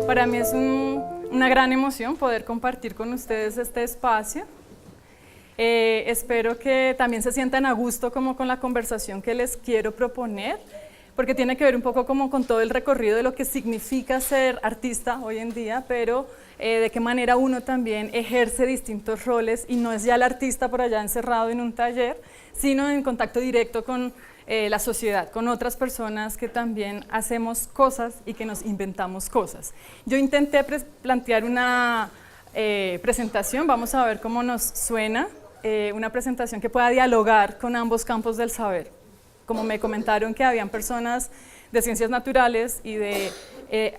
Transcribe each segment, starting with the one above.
Para mí es una gran emoción poder compartir con ustedes este espacio. Espero que también se sientan a gusto como con la conversación que les quiero proponer, porque tiene que ver un poco como con todo el recorrido de lo que significa ser artista hoy en día, pero de qué manera uno también ejerce distintos roles y no es ya el artista por allá encerrado en un taller, sino en contacto directo con la sociedad, con otras personas que también hacemos cosas y que nos inventamos cosas. Yo intenté plantear una presentación, vamos a ver cómo nos suena, una presentación que pueda dialogar con ambos campos del saber. Como me comentaron que habían personas de ciencias naturales y de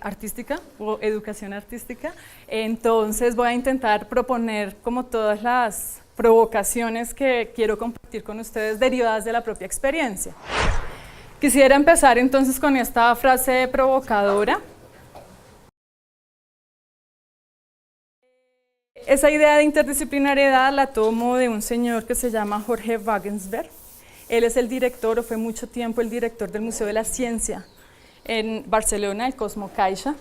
artística o educación artística, entonces voy a intentar proponer como todas las provocaciones que quiero compartir con ustedes derivadas de la propia experiencia. Quisiera empezar entonces con esta frase provocadora. Esa idea de interdisciplinariedad la tomo de un señor que se llama Jorge Wagensberg. Él es el director, o fue mucho tiempo el director del Museo de la Ciencia en Barcelona, el Cosmo Caixa,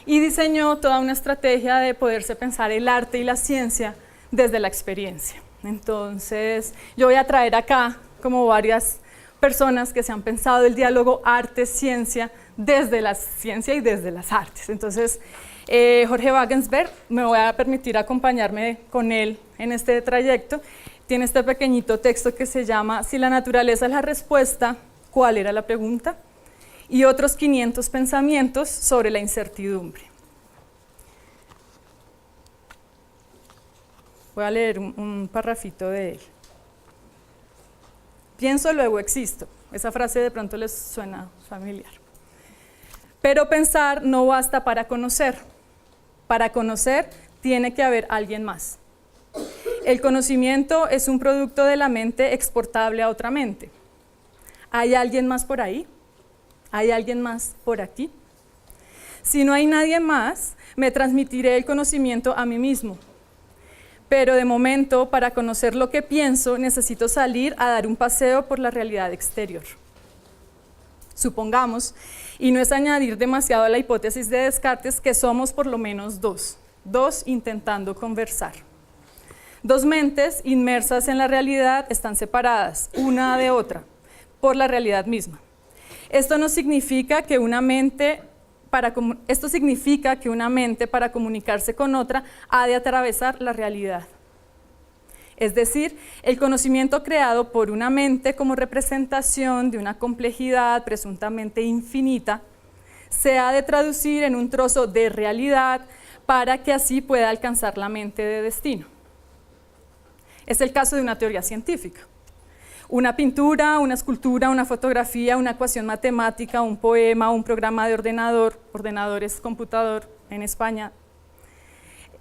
y diseñó toda una estrategia de poderse pensar el arte y la ciencia desde la experiencia. Entonces, yo voy a traer acá como varias personas que se han pensado el diálogo arte-ciencia desde la ciencia y desde las artes. Entonces, Jorge Wagensberg, me voy a permitir acompañarme con él en este trayecto. Tiene este pequeñito texto que se llama Si la naturaleza es la respuesta, ¿cuál era la pregunta? Y otros 500 pensamientos sobre la incertidumbre. Voy a leer un parrafito de él. Pienso, luego existo. Esa frase de pronto les suena familiar. Pero pensar no basta para conocer. Para conocer tiene que haber alguien más. El conocimiento es un producto de la mente exportable a otra mente. ¿Hay alguien más por ahí? ¿Hay alguien más por aquí? Si no hay nadie más, me transmitiré el conocimiento a mí mismo. Pero de momento, para conocer lo que pienso, necesito salir a dar un paseo por la realidad exterior. Supongamos, y no es añadir demasiado a la hipótesis de Descartes, que somos por lo menos dos intentando conversar. Dos mentes inmersas en la realidad están separadas, una de otra, por la realidad misma. Esto significa que una mente para comunicarse con otra ha de atravesar la realidad. Es decir, el conocimiento creado por una mente como representación de una complejidad presuntamente infinita se ha de traducir en un trozo de realidad para que así pueda alcanzar la mente de destino. Es el caso de una teoría científica. Una pintura, una escultura, una fotografía, una ecuación matemática, un poema, un programa de ordenador es computador en España,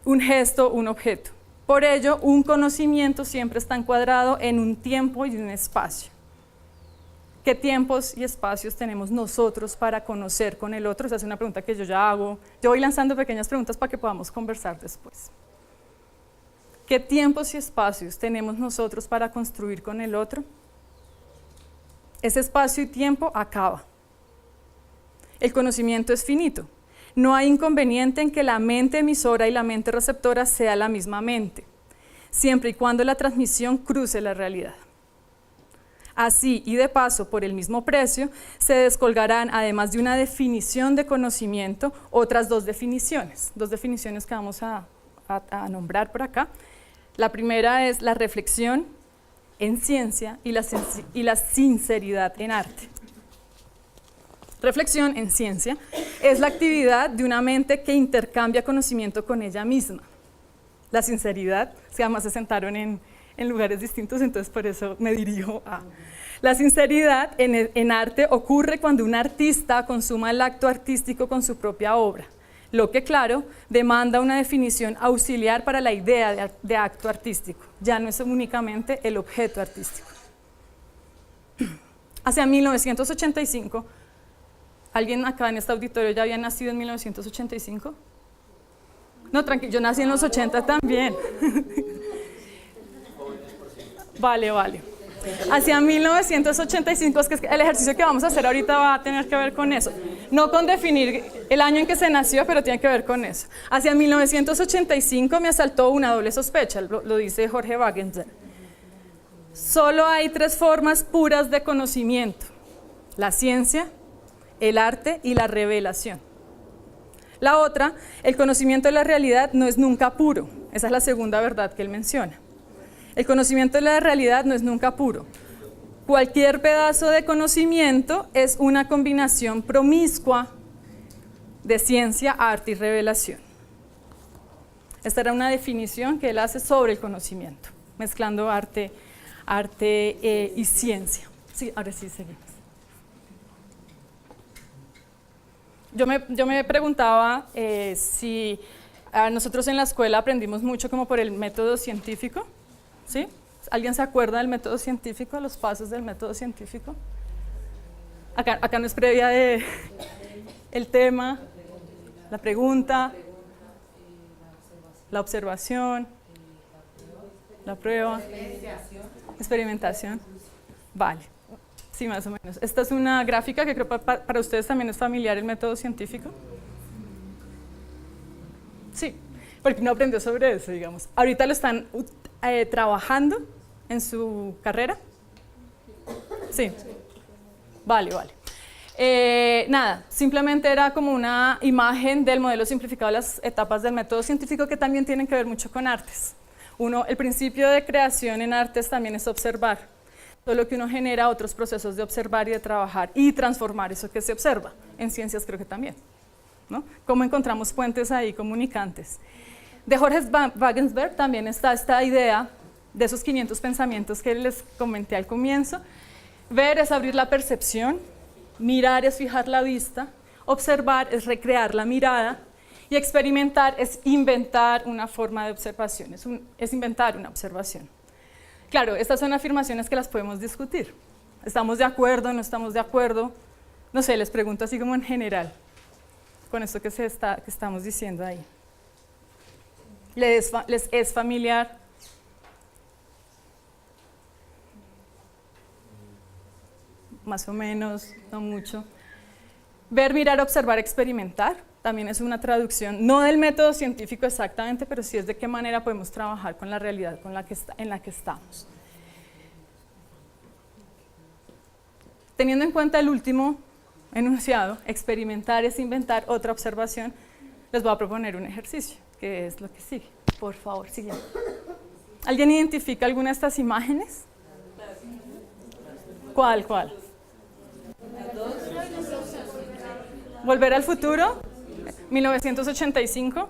un gesto, un objeto. Por ello, un conocimiento siempre está encuadrado en un tiempo y un espacio. ¿Qué tiempos y espacios tenemos nosotros para conocer con el otro? Esa es una pregunta que yo ya hago. Yo voy lanzando pequeñas preguntas para que podamos conversar después. ¿Qué tiempos y espacios tenemos nosotros para construir con el otro? Ese espacio y tiempo acaba. El conocimiento es finito. No hay inconveniente en que la mente emisora y la mente receptora sea la misma mente, siempre y cuando la transmisión cruce la realidad. Así, y de paso, por el mismo precio, se descolgarán, además de una definición de conocimiento, otras dos definiciones que vamos a nombrar por acá. La primera es la reflexión en ciencia y la sinceridad en arte. Reflexión en ciencia es la actividad de una mente que intercambia conocimiento con ella misma. La sinceridad, que además se sentaron en lugares distintos, entonces por eso me dirijo a... La sinceridad en arte ocurre cuando un artista consuma el acto artístico con su propia obra, lo que, claro, demanda una definición auxiliar para la idea de acto artístico, ya no es únicamente el objeto artístico. Hacia 1985, ¿alguien acá en este auditorio ya había nacido en 1985? No, tranquilo, yo nací en los 80 también. Vale. Hacia 1985, es que el ejercicio que vamos a hacer ahorita va a tener que ver con eso. No con definir el año en que se nació, pero tiene que ver con eso. Hacia 1985 me asaltó una doble sospecha, lo dice Jorge Wagensberg. Solo hay 3 formas puras de conocimiento: la ciencia, el arte y la revelación. La otra, el conocimiento de la realidad no es nunca puro. Esa es la segunda verdad que él menciona. El conocimiento de la realidad no es nunca puro. Cualquier pedazo de conocimiento es una combinación promiscua de ciencia, arte y revelación. Esta era una definición que él hace sobre el conocimiento, mezclando arte y ciencia. Sí, ahora sí seguimos. Yo me preguntaba si nosotros en la escuela aprendimos mucho como por el método científico, ¿sí? ¿Alguien se acuerda del método científico, los pasos del método científico? Acá no es previa de el tema, la pregunta, la observación, la prueba, experimentación. Vale. Sí, más o menos. Esta es una gráfica que creo para ustedes también es familiar, el método científico. Sí, porque no aprendió sobre eso, digamos. Ahorita lo están trabajando en su carrera. Sí. Vale. Nada, simplemente era como una imagen del modelo simplificado de las etapas del método científico que también tienen que ver mucho con artes. El principio de creación en artes también es observar. Solo que uno genera otros procesos de observar y de trabajar y transformar eso que se observa. En ciencias creo que también, ¿no? Cómo encontramos puentes ahí comunicantes. De Jorge Wagensberg también está esta idea de esos 500 pensamientos que les comenté al comienzo. Ver es abrir la percepción, mirar es fijar la vista, observar es recrear la mirada y experimentar es inventar una forma de observación, es inventar una observación. Claro, estas son afirmaciones que las podemos discutir. ¿Estamos de acuerdo? ¿No estamos de acuerdo? No sé, les pregunto así como en general, con esto que estamos diciendo ahí. ¿Les es familiar? Más o menos, no mucho. Ver, mirar, observar, experimentar, también es una traducción, no del método científico exactamente, pero sí es de qué manera podemos trabajar con la realidad en la que estamos. Teniendo en cuenta el último enunciado, experimentar es inventar otra observación, les voy a proponer un ejercicio, que es lo que sigue. Por favor, sigan. ¿Alguien identifica alguna de estas imágenes? ¿Cuál? ¿Volver al futuro? 1985.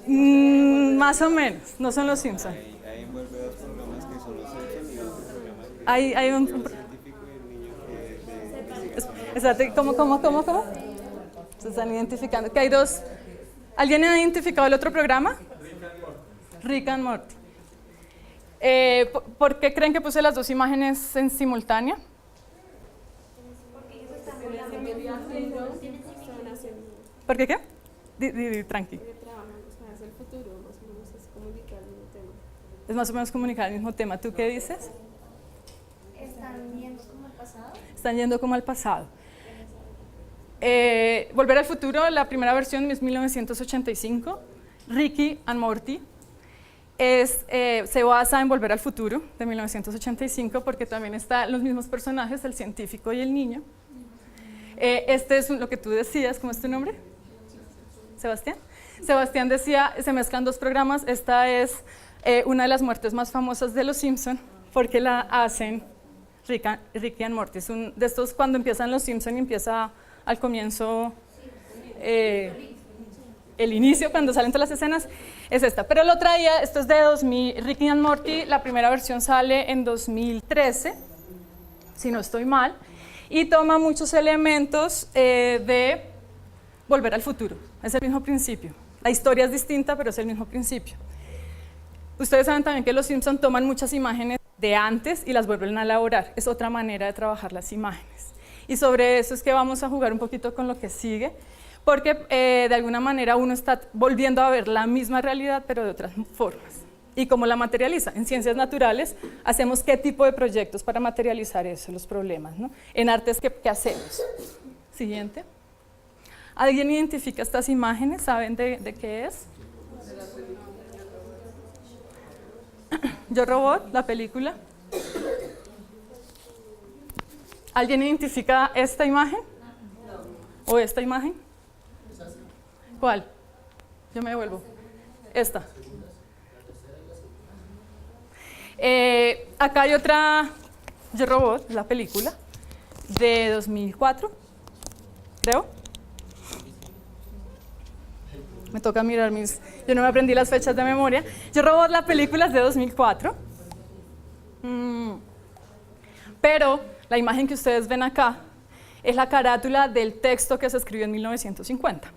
Más o menos, no son los Simpsons. Ahí envuelve 2 programas que son los Simpsons y otro programa que hay un científico y el niño que Espérate, ¿cómo? Se están identificando. Que hay 2. ¿Alguien ha identificado el otro programa? Rick and Morty. ¿Por qué creen que puse las 2 imágenes en simultánea? ¿Por qué qué? Tranqui. Es más o menos comunicar el mismo tema. ¿Tú qué dices? ¿Están yendo como al pasado? Están yendo como al pasado. Volver al futuro, la primera versión es 1985. Ricky and Morty se basa en Volver al futuro de 1985 porque también están los mismos personajes, el científico y el niño. Este es lo que tú decías, ¿cómo es tu nombre? Sebastián. Sebastián decía, se mezclan 2 programas, esta es una de las muertes más famosas de los Simpson porque la hacen Ricky and Morty. Es de estos cuando empiezan los Simpson y empieza al comienzo el inicio, cuando salen todas las escenas, es esta. Pero lo traía, esto es de 2000, Ricky and Morty, la primera versión sale en 2013, si no estoy mal, y toma muchos elementos de Volver al futuro. Es el mismo principio. La historia es distinta, pero es el mismo principio. Ustedes saben también que los Simpson toman muchas imágenes de antes y las vuelven a elaborar. Es otra manera de trabajar las imágenes. Y sobre eso es que vamos a jugar un poquito con lo que sigue, porque de alguna manera uno está volviendo a ver la misma realidad, pero de otras formas. ¿Y cómo la materializa? En ciencias naturales hacemos qué tipo de proyectos para materializar eso, los problemas, ¿no? En artes, ¿qué hacemos? Siguiente. ¿Alguien identifica estas imágenes? ¿Saben de qué es? Yo Robot, la película. ¿Alguien identifica esta imagen? ¿O esta imagen? ¿Cuál? Yo me devuelvo. Esta. Acá hay otra, Yo Robot, la película, de 2004, creo. Me toca mirar yo no me aprendí las fechas de memoria. Yo Robot, la película es de 2004. Pero la imagen que ustedes ven acá es la carátula del texto que se escribió en 1950.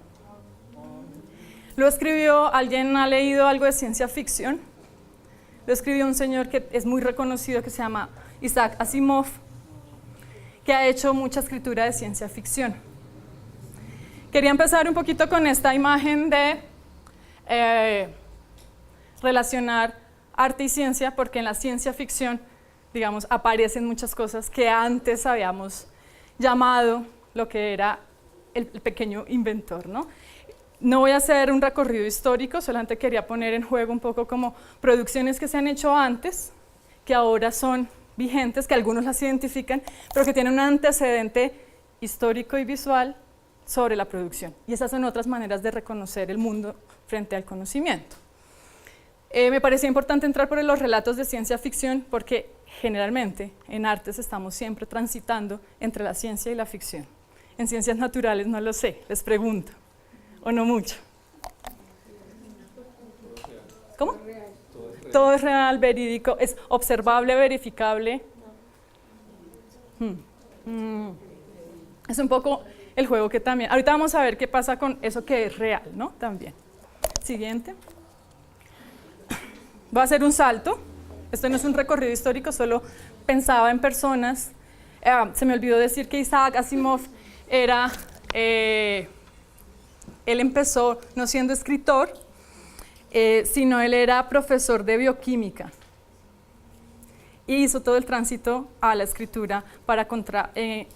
Lo escribió, ¿alguien ha leído algo de ciencia ficción? Lo escribió un señor que es muy reconocido que se llama Isaac Asimov, que ha hecho mucha escritura de ciencia ficción. Quería empezar un poquito con esta imagen de relacionar arte y ciencia, porque en la ciencia ficción, digamos, aparecen muchas cosas que antes habíamos llamado lo que era el pequeño inventor, ¿no? No voy a hacer un recorrido histórico, solamente quería poner en juego un poco como producciones que se han hecho antes, que ahora son vigentes, que algunos las identifican, pero que tienen un antecedente histórico y visual sobre la producción. Y esas son otras maneras de reconocer el mundo frente al conocimiento. Me parecía importante entrar por los relatos de ciencia ficción porque generalmente en artes estamos siempre transitando entre la ciencia y la ficción. En ciencias naturales no lo sé, les pregunto, o no mucho. ¿Cómo? Todo es real, verídico, es observable, verificable. Es un poco el juego que también... Ahorita vamos a ver qué pasa con eso que es real, ¿no? También. Siguiente. Voy a hacer un salto. Esto no es un recorrido histórico, solo pensaba en personas. Se me olvidó decir que Isaac Asimov era... él empezó no siendo escritor, sino él era profesor de bioquímica. Y hizo todo el tránsito a la escritura para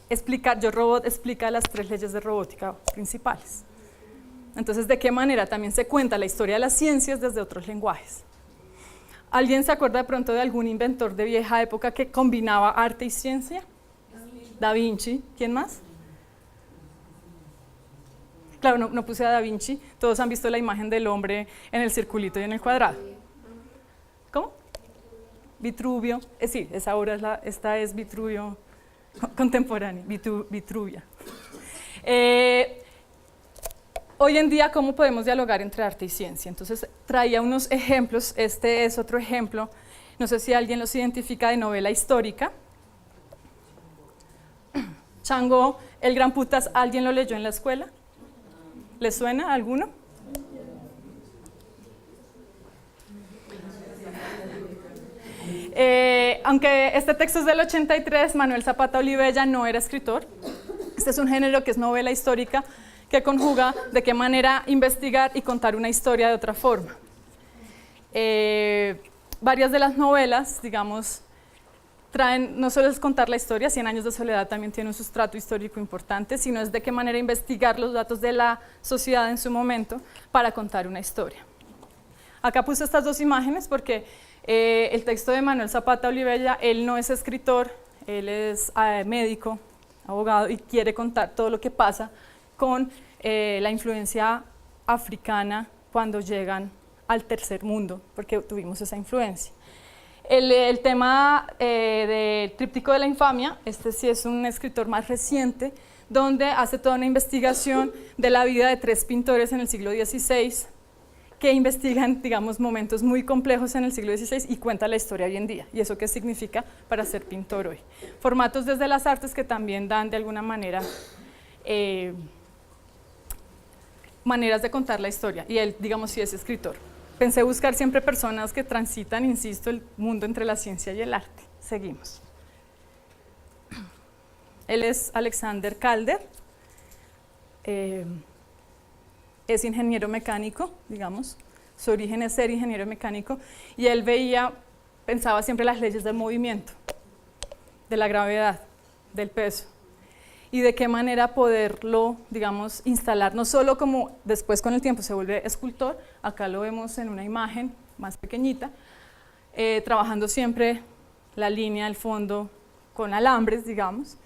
explicar, Yo Robot explica las 3 leyes de robótica principales. Entonces, ¿de qué manera también se cuenta la historia de las ciencias desde otros lenguajes? ¿Alguien se acuerda de pronto de algún inventor de vieja época que combinaba arte y ciencia? Da Vinci. ¿Quién más? Claro, no puse a Da Vinci. Todos han visto la imagen del hombre en el circulito y en el cuadrado. ¿Cómo? Vitruvio. Sí, esa obra esta es Vitruvio contemporáneo, Vitruvia. Hoy en día, ¿cómo podemos dialogar entre arte y ciencia? Entonces, traía unos ejemplos. Este es otro ejemplo. No sé si alguien los identifica de novela histórica. Chango, el Gran Putas, ¿alguien lo leyó en la escuela? ¿Le suena a alguno? Aunque este texto es del 83, Manuel Zapata Olivella no era escritor. Este es un género que es novela histórica, que conjuga de qué manera investigar y contar una historia de otra forma. Varias de las novelas, digamos, traen, no solo es contar la historia, 100 años de soledad también tiene un sustrato histórico importante, sino es de qué manera investigar los datos de la sociedad en su momento para contar una historia. Acá puse estas 2 imágenes porque el texto de Manuel Zapata Olivella, él no es escritor, él es médico, abogado y quiere contar todo lo que pasa con la influencia africana cuando llegan al tercer mundo, porque tuvimos esa influencia. El tema del Tríptico de la Infamia, este sí es un escritor más reciente, donde hace toda una investigación de la vida de 3 pintores en el siglo XVI, que investigan, digamos, momentos muy complejos en el siglo XVI y cuenta la historia hoy en día, y eso qué significa para ser pintor hoy. Formatos desde las artes que también dan de alguna manera maneras de contar la historia, y él, digamos, sí es escritor. Pensé buscar siempre personas que transitan, insisto, el mundo entre la ciencia y el arte. Seguimos. Él es Alexander Calder, es ingeniero mecánico, digamos, su origen es ser ingeniero mecánico, y él pensaba siempre las leyes del movimiento, de la gravedad, del peso, y de qué manera poderlo, digamos, instalar, no solo como después con el tiempo se vuelve escultor, acá lo vemos en una imagen más pequeñita, trabajando siempre la línea, el fondo, con alambres, digamos,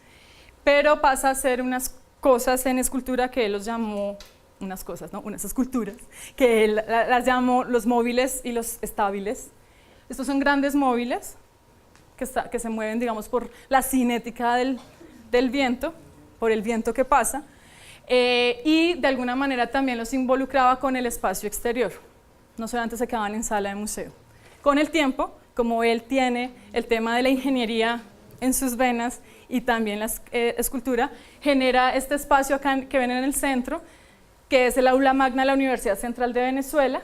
pero pasa a hacer unas cosas en escultura que él los llamó, unas esculturas, que él las llamó los móviles y los estables. Estos son grandes móviles que se mueven, digamos, por la cinética del viento, por el viento que pasa, y de alguna manera también los involucraba con el espacio exterior, no solamente se quedaban en sala de museo. Con el tiempo, como él tiene el tema de la ingeniería en sus venas y también la escultura, genera este espacio acá que ven en el centro, que es el aula magna de la Universidad Central de Venezuela,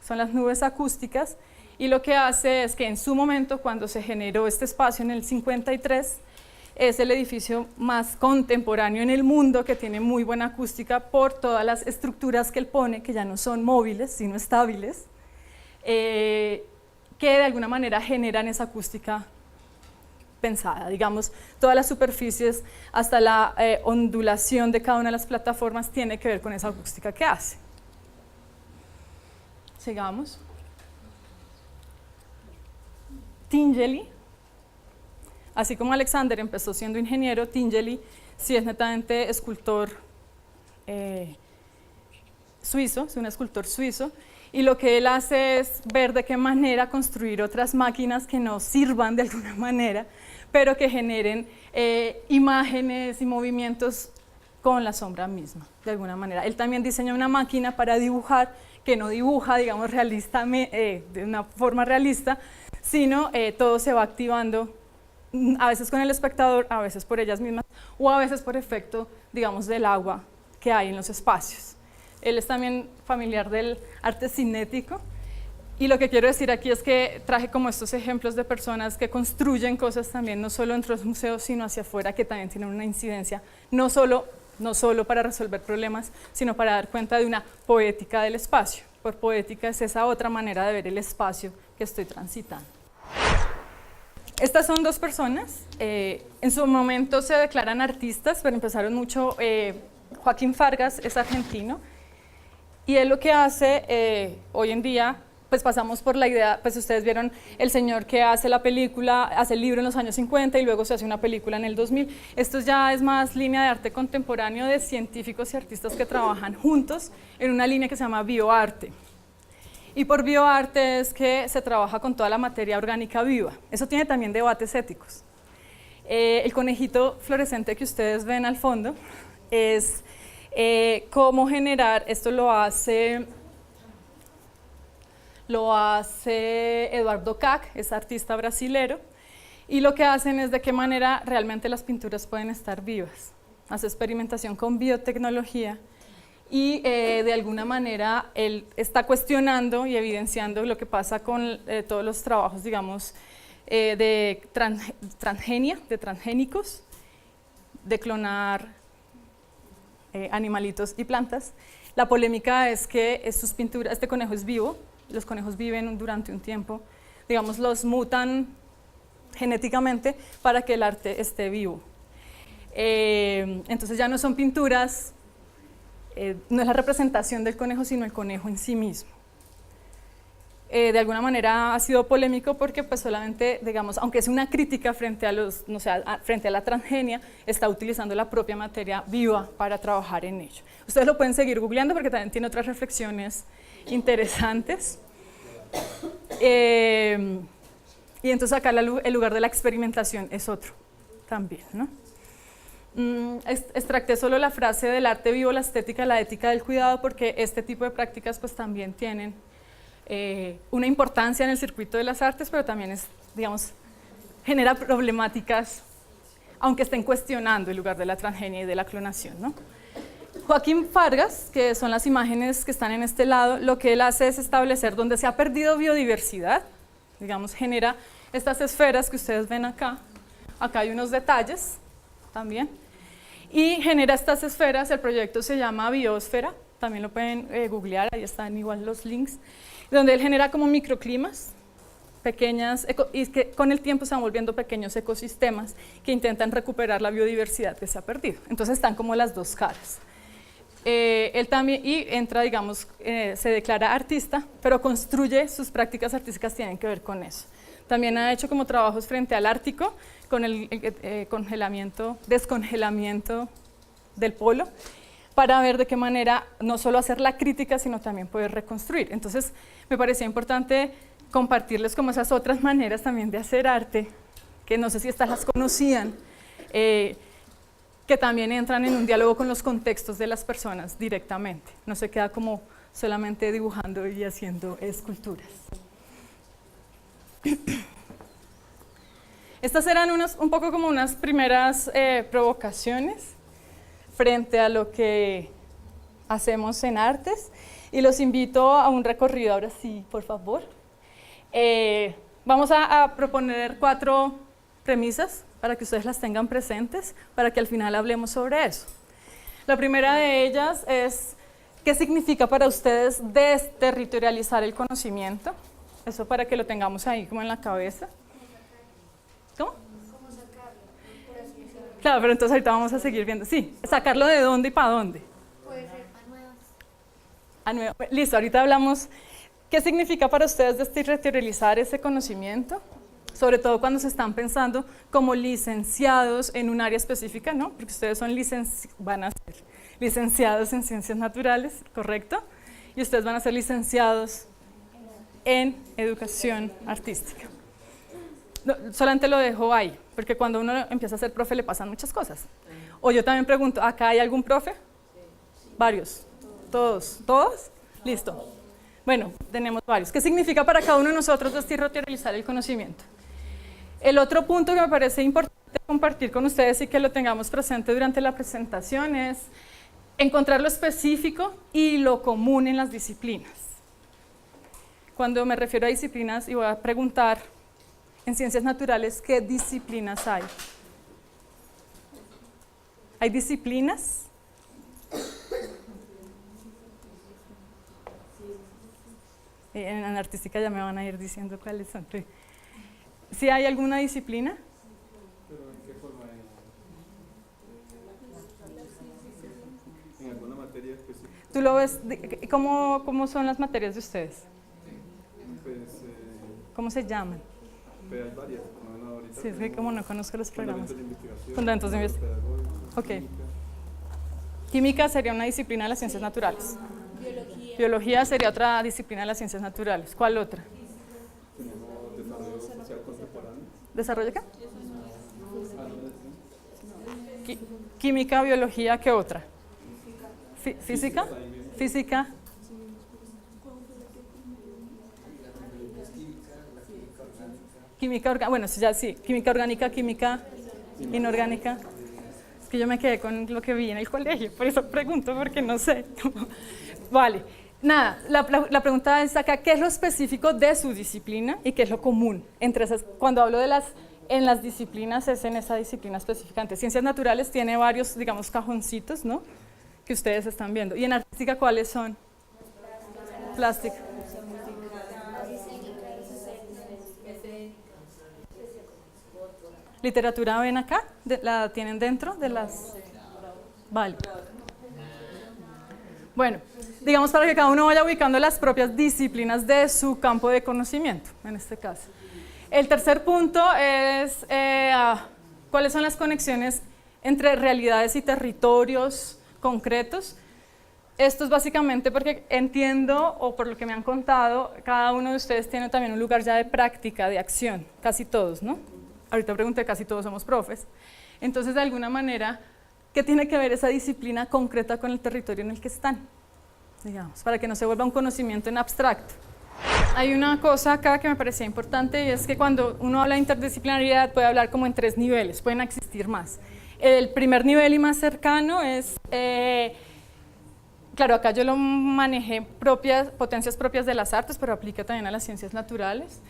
son las nubes acústicas, y lo que hace es que en su momento, cuando se generó este espacio en el 53, es el edificio más contemporáneo en el mundo que tiene muy buena acústica por todas las estructuras que él pone, que ya no son móviles, sino estables, que de alguna manera generan esa acústica pensada. Digamos, todas las superficies, hasta la ondulación de cada una de las plataformas tiene que ver con esa acústica que hace. Sigamos. Tinguely. Así como Alexander empezó siendo ingeniero, Tinguely sí es netamente escultor suizo, es un escultor suizo, y lo que él hace es ver de qué manera construir otras máquinas que nos sirvan de alguna manera, pero que generen imágenes y movimientos con la sombra misma, de alguna manera. Él también diseñó una máquina para dibujar, que no dibuja, digamos, de una forma realista, sino todo se va activando, a veces con el espectador, a veces por ellas mismas, o a veces por efecto, digamos, del agua que hay en los espacios. Él es también familiar del arte cinético, y lo que quiero decir aquí es que traje como estos ejemplos de personas que construyen cosas también, no solo dentro de los museos, sino hacia afuera, que también tienen una incidencia, no solo para resolver problemas, sino para dar cuenta de una poética del espacio. Por poética es esa otra manera de ver el espacio que estoy transitando. Estas son dos personas, en su momento se declaran artistas, pero empezaron mucho, Joaquín Fargas es argentino, y él lo que hace hoy en día, pues pasamos por la idea, pues ustedes vieron el señor que hace la película, hace el libro en los años 50 y luego se hace una película en el 2000, esto ya es más línea de arte contemporáneo de científicos y artistas que trabajan juntos en una línea que se llama bioarte. Y por bioarte es que se trabaja con toda la materia orgánica viva. Eso tiene también debates éticos. El conejito fluorescente que ustedes ven al fondo es cómo generar, esto lo hace Eduardo Kac, es artista brasilero, y lo que hacen es de qué manera realmente las pinturas pueden estar vivas. Hace experimentación con biotecnología, y de alguna manera él está cuestionando y evidenciando lo que pasa con todos los trabajos, digamos, de transgenia, de transgénicos, de clonar animalitos y plantas. La polémica es que sus pinturas, este conejo es vivo, los conejos viven durante un tiempo, digamos, los mutan genéticamente para que el arte esté vivo. Entonces ya no son pinturas, no es la representación del conejo, sino el conejo en sí mismo. De alguna manera ha sido polémico porque pues solamente, digamos, aunque es una crítica frente a frente a la transgenia, está utilizando la propia materia viva para trabajar en ello. Ustedes lo pueden seguir googleando porque también tiene otras reflexiones interesantes. Y entonces acá el lugar de la experimentación es otro también, ¿no? Extracté solo la frase del arte vivo, la estética, la ética del cuidado, porque este tipo de prácticas pues también tienen una importancia en el circuito de las artes, pero también digamos, genera problemáticas, aunque estén cuestionando el lugar de la transgenia y de la clonación, ¿no? Joaquín Fargas, que son las imágenes que están en este lado, lo que él hace es establecer donde se ha perdido biodiversidad, digamos, genera estas esferas que ustedes ven acá, acá hay unos detalles también, y genera estas esferas. El proyecto se llama Biosfera, también lo pueden googlear, ahí están igual los links, donde él genera como microclimas, pequeñas, y que con el tiempo se van volviendo pequeños ecosistemas que intentan recuperar la biodiversidad que se ha perdido. Entonces están como las dos caras. Él también, y entra, digamos, se declara artista, pero construye, sus prácticas artísticas tienen que ver con eso. También ha hecho como trabajos frente al Ártico, con el descongelamiento del polo, para ver de qué manera no solo hacer la crítica, sino también poder reconstruir. Entonces, me parecía importante compartirles como esas otras maneras también de hacer arte, que no sé si estas las conocían, que también entran en un diálogo con los contextos de las personas directamente. No se queda como solamente dibujando y haciendo esculturas. Estas eran un poco como unas primeras provocaciones frente a lo que hacemos en artes, y los invito a un recorrido, ahora sí, por favor. Vamos a proponer 4 premisas para que ustedes las tengan presentes, para que al final hablemos sobre eso. La primera de ellas es, ¿qué significa para ustedes desterritorializar el conocimiento? Eso para que lo tengamos ahí como en la cabeza. ¿Cómo? ¿Cómo sacarlo? Por así decirlo. Claro, pero entonces ahorita vamos a seguir viendo. Sí, sacarlo de dónde y para dónde. Puede ser a nuevas. Listo, ahorita hablamos. ¿Qué significa para ustedes desterritorializar ese conocimiento? Sobre todo cuando se están pensando como licenciados en un área específica, ¿no? Porque ustedes son van a ser licenciados en ciencias naturales, ¿correcto? Y ustedes van a ser licenciados en educación artística. No, solamente lo dejo ahí, porque cuando uno empieza a ser profe le pasan muchas cosas. O yo también pregunto, ¿acá hay algún profe? Varios. ¿Todos? ¿Todos? Listo. Bueno, tenemos varios. ¿Qué significa para cada uno de nosotros desterritorializar el conocimiento? El otro punto que me parece importante compartir con ustedes y que lo tengamos presente durante la presentación es encontrar lo específico y lo común en las disciplinas. Cuando me refiero a disciplinas, y voy a preguntar en ciencias naturales, ¿qué disciplinas hay? ¿Hay disciplinas? En artística ya me van a ir diciendo cuáles son. ¿Sí hay alguna disciplina? ¿Pero en qué forma? ¿En alguna materia específica? ¿Tú lo ves? ¿Cómo son las materias de ustedes? Pues, ¿Cómo se llaman? pues hay varias. No, ahorita Sí, es que como no conozco los programas. fundamentos de investigación, Fundamentos de investigación. pedagógicos, Ok. Química sería una disciplina de las ciencias naturales. Biología sería otra disciplina de las ciencias naturales. ¿Cuál otra? tenemos desarrollo social contemporáneo. ¿Desarrollo qué? Química, biología, ¿qué otra? Física. Física. Química orgánica, bueno, ya sí, química orgánica, química inorgánica. Es que yo me quedé con lo que vi en el colegio, por eso pregunto, porque no sé. Vale, nada, la pregunta es acá, ¿qué es lo específico de su disciplina y qué es lo común entre esas? Cuando hablo de en las disciplinas, es en esa disciplina específica. Antes, ciencias naturales tiene varios, digamos, cajoncitos, ¿no? Que ustedes están viendo. ¿Y en artística cuáles son? Plástica. ¿Literatura ven acá? ¿La tienen dentro de las...? Vale. Bueno, digamos para que cada uno vaya ubicando las propias disciplinas de su campo de conocimiento, en este caso. El tercer punto es cuáles son las conexiones entre realidades y territorios concretos. Esto es básicamente porque entiendo, o por lo que me han contado, cada uno de ustedes tiene también un lugar ya de práctica, de acción, casi todos, ¿no? Ahorita pregunté, casi todos somos profes. Entonces, de alguna manera, ¿qué tiene que ver esa disciplina concreta con el territorio en el que están? Digamos, para que no se vuelva un conocimiento en abstracto. Hay una cosa acá que me parecía importante, y es que cuando uno habla de interdisciplinaridad puede hablar como en 3 niveles, pueden existir más. El primer nivel y más cercano es, claro, acá yo lo manejé potencias propias de las artes, pero aplica también a las ciencias naturales.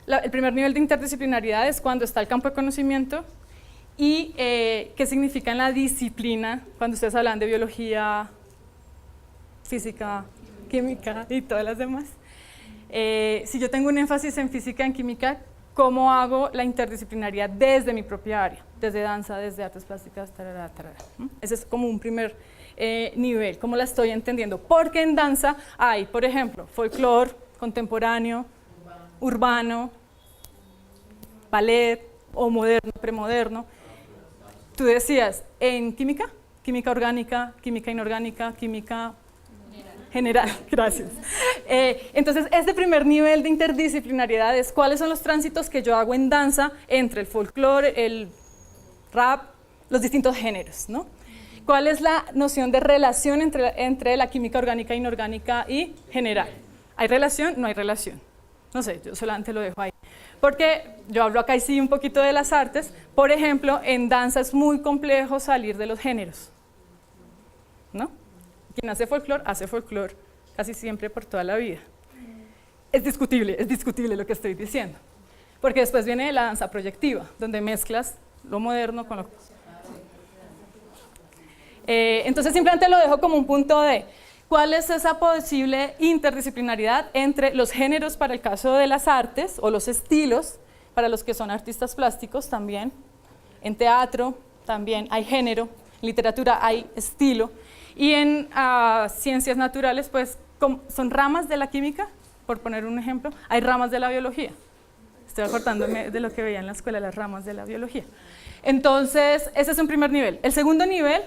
El primer nivel de interdisciplinaridad es cuando está el campo de conocimiento y qué significa en la disciplina, cuando ustedes hablan de biología, física, química y todas las demás. Si yo tengo un énfasis en física, en química, ¿cómo hago la interdisciplinaridad desde mi propia área? Desde danza, desde artes plásticas, tarara, tarara. Ese es como un primer nivel, ¿cómo la estoy entendiendo? Porque en danza hay, por ejemplo, folclore, contemporáneo, urbano, ballet o moderno, premoderno. Tú decías, en química, química orgánica, química inorgánica, química general, gracias. Entonces, este primer nivel de interdisciplinariedad es cuáles son los tránsitos que yo hago en danza entre el folclore, el rap, los distintos géneros, ¿no? ¿Cuál es la noción de relación entre la química orgánica, inorgánica y general? ¿Hay relación? No hay relación. No sé, yo solamente lo dejo ahí. Porque yo hablo acá y sí un poquito de las artes. Por ejemplo, en danza es muy complejo salir de los géneros, ¿no? Quien hace folclore casi siempre por toda la vida. Es discutible lo que estoy diciendo. Porque después viene la danza proyectiva, donde mezclas lo moderno con lo... entonces simplemente lo dejo como un punto de cuál es esa posible interdisciplinaridad entre los géneros para el caso de las artes o los estilos para los que son artistas plásticos también. En teatro también hay género, en literatura hay estilo y en ciencias naturales pues son ramas de la química, por poner un ejemplo, hay ramas de la biología. Estoy acordándome de lo que veía en la escuela, las ramas de la biología. Entonces, ese es un primer nivel. El segundo nivel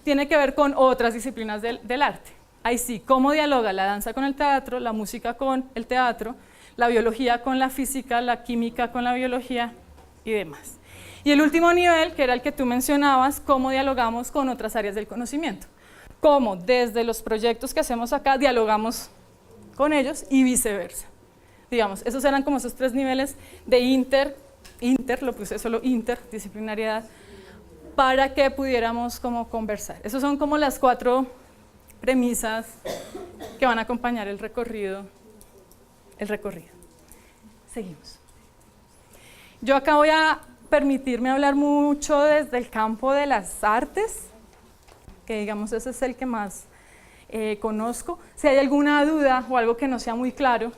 tiene que ver con otras disciplinas del arte. Ahí sí, cómo dialoga la danza con el teatro, la música con el teatro, la biología con la física, la química con la biología y demás. Y el último nivel, que era el que tú mencionabas, cómo dialogamos con otras áreas del conocimiento. Cómo desde los proyectos que hacemos acá dialogamos con ellos y viceversa. Digamos, esos eran como esos tres niveles de lo puse solo interdisciplinariedad, para que pudiéramos como conversar. Esas son como las 4 premisas que van a acompañar el recorrido. Seguimos. Yo acá voy a permitirme hablar mucho desde el campo de las artes, que digamos ese es el que más conozco. Si hay alguna duda o algo que no sea muy claro,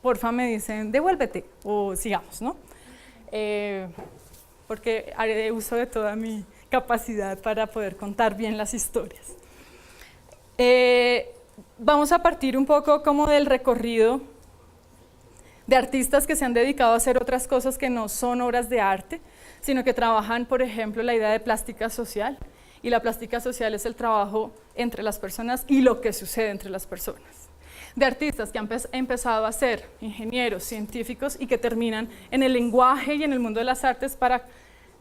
porfa me dicen, devuélvete o sigamos, ¿no? Porque haré uso de toda mi capacidad para poder contar bien las historias. Vamos a partir un poco como del recorrido de artistas que se han dedicado a hacer otras cosas que no son obras de arte, sino que trabajan, por ejemplo, la idea de plástica social. Y la plástica social es el trabajo entre las personas y lo que sucede entre las personas. De artistas que han empezado a ser ingenieros, científicos y que terminan en el lenguaje y en el mundo de las artes para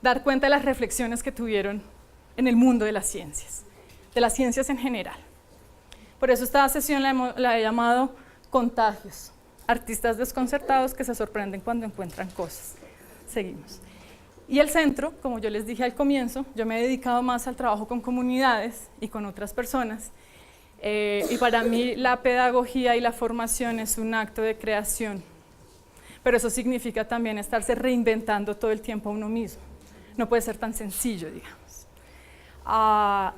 dar cuenta de las reflexiones que tuvieron en el mundo de las ciencias en general. Por eso esta sesión la he llamado Contagios, artistas desconcertados que se sorprenden cuando encuentran cosas. Seguimos. Y el centro, como yo les dije al comienzo, yo me he dedicado más al trabajo con comunidades y con otras personas. Y para mí la pedagogía y la formación es un acto de creación, pero eso significa también estarse reinventando todo el tiempo a uno mismo. No puede ser tan sencillo, digamos.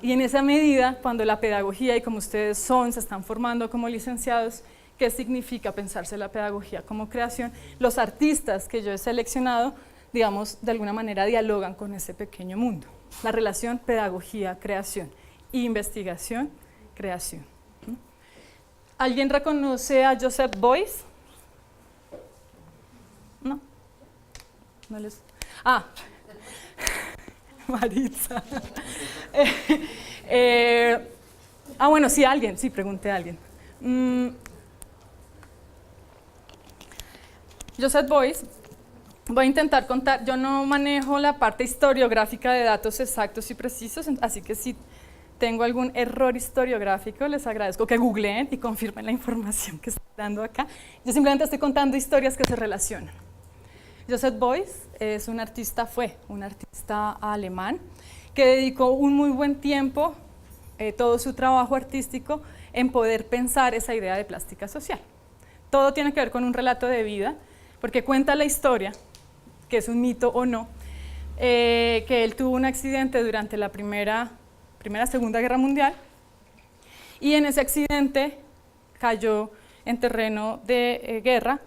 Y en esa medida, cuando la pedagogía, y como ustedes se están formando como licenciados, ¿qué significa pensarse la pedagogía como creación? Los artistas que yo he seleccionado, digamos, de alguna manera dialogan con ese pequeño mundo. La relación pedagogía-creación, investigación, creación. ¿Alguien reconoce a Joseph Beuys? ¿No? No les... Maritza. Bueno, sí, alguien, sí, pregunté a alguien. Joseph Beuys, voy a intentar contar, yo no manejo la parte historiográfica de datos exactos y precisos, así que si tengo algún error historiográfico, les agradezco que googleen y confirmen la información que estoy dando acá. Yo simplemente estoy contando historias que se relacionan. Joseph Beuys fue un artista alemán que dedicó un muy buen tiempo, todo su trabajo artístico, en poder pensar esa idea de plástica social. Todo tiene que ver con un relato de vida, porque cuenta la historia, que es un mito o no, que él tuvo un accidente durante la Segunda Guerra Mundial, y en ese accidente cayó en terreno de guerra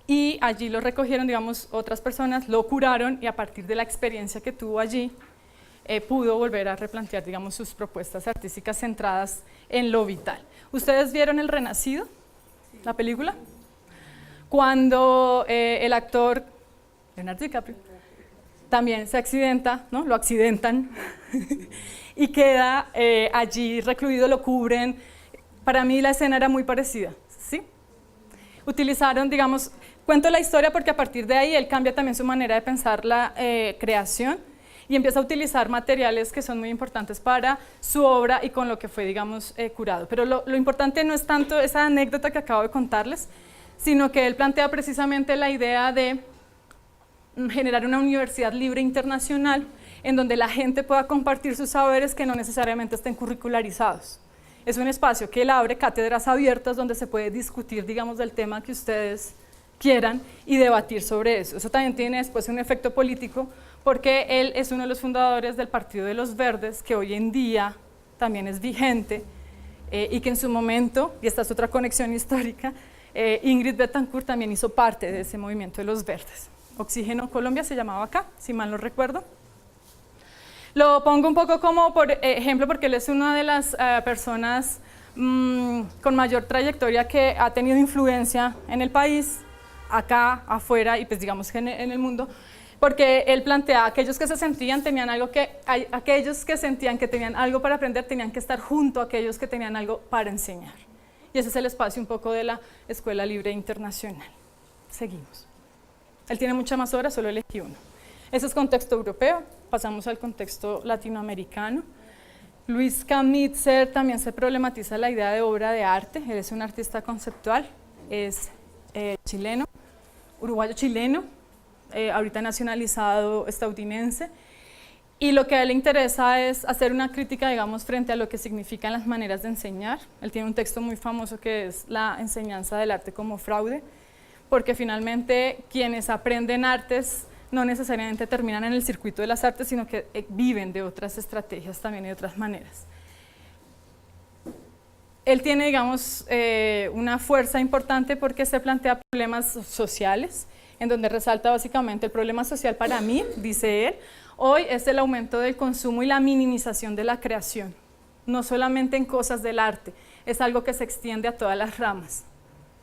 y allí lo recogieron, digamos, otras personas, lo curaron y a partir de la experiencia que tuvo allí, pudo volver a replantear, digamos, sus propuestas artísticas centradas en lo vital. ¿Ustedes vieron El Renacido, la película? Cuando el actor Leonardo DiCaprio también se accidenta, ¿no? Lo accidentan y queda allí recluido, lo cubren. Para mí la escena era muy parecida, ¿sí? Utilizaron, digamos, cuento la historia porque a partir de ahí él cambia también su manera de pensar la creación y empieza a utilizar materiales que son muy importantes para su obra y con lo que fue, digamos, curado. Pero lo importante no es tanto esa anécdota que acabo de contarles, sino que él plantea precisamente la idea de generar una universidad libre internacional en donde la gente pueda compartir sus saberes que no necesariamente estén curricularizados. Es un espacio que él abre, cátedras abiertas donde se puede discutir, digamos, del tema que ustedes quieran y debatir sobre eso. Eso también tiene después un efecto político porque él es uno de los fundadores del Partido de los Verdes, que hoy en día también es vigente y que en su momento, y esta es otra conexión histórica, Ingrid Betancourt también hizo parte de ese movimiento de los Verdes. Oxígeno Colombia se llamaba acá, si mal no recuerdo. Lo pongo un poco como por ejemplo porque él es una de las personas con mayor trayectoria que ha tenido influencia en el país, acá, afuera y pues digamos en el mundo, porque él plantea aquellos que se sentían tenían algo aquellos que sentían que tenían algo para aprender tenían que estar junto a aquellos que tenían algo para enseñar. Y ese es el espacio un poco de la Escuela Libre Internacional. Seguimos. Él tiene muchas más obras, solo elegí uno. Ese es contexto europeo, pasamos al contexto latinoamericano. Luis Kamitzer también se problematiza la idea de obra de arte, él es un artista conceptual, es chileno, uruguayo-chileno, ahorita nacionalizado estadounidense, y lo que a él le interesa es hacer una crítica, digamos, frente a lo que significan las maneras de enseñar. Él tiene un texto muy famoso que es La enseñanza del arte como fraude, porque finalmente quienes aprenden artes no necesariamente terminan en el circuito de las artes, sino que viven de otras estrategias también y de otras maneras. Él tiene, digamos, una fuerza importante porque se plantea problemas sociales, en donde resalta básicamente el problema social para mí, dice él, hoy es el aumento del consumo y la minimización de la creación, no solamente en cosas del arte, es algo que se extiende a todas las ramas.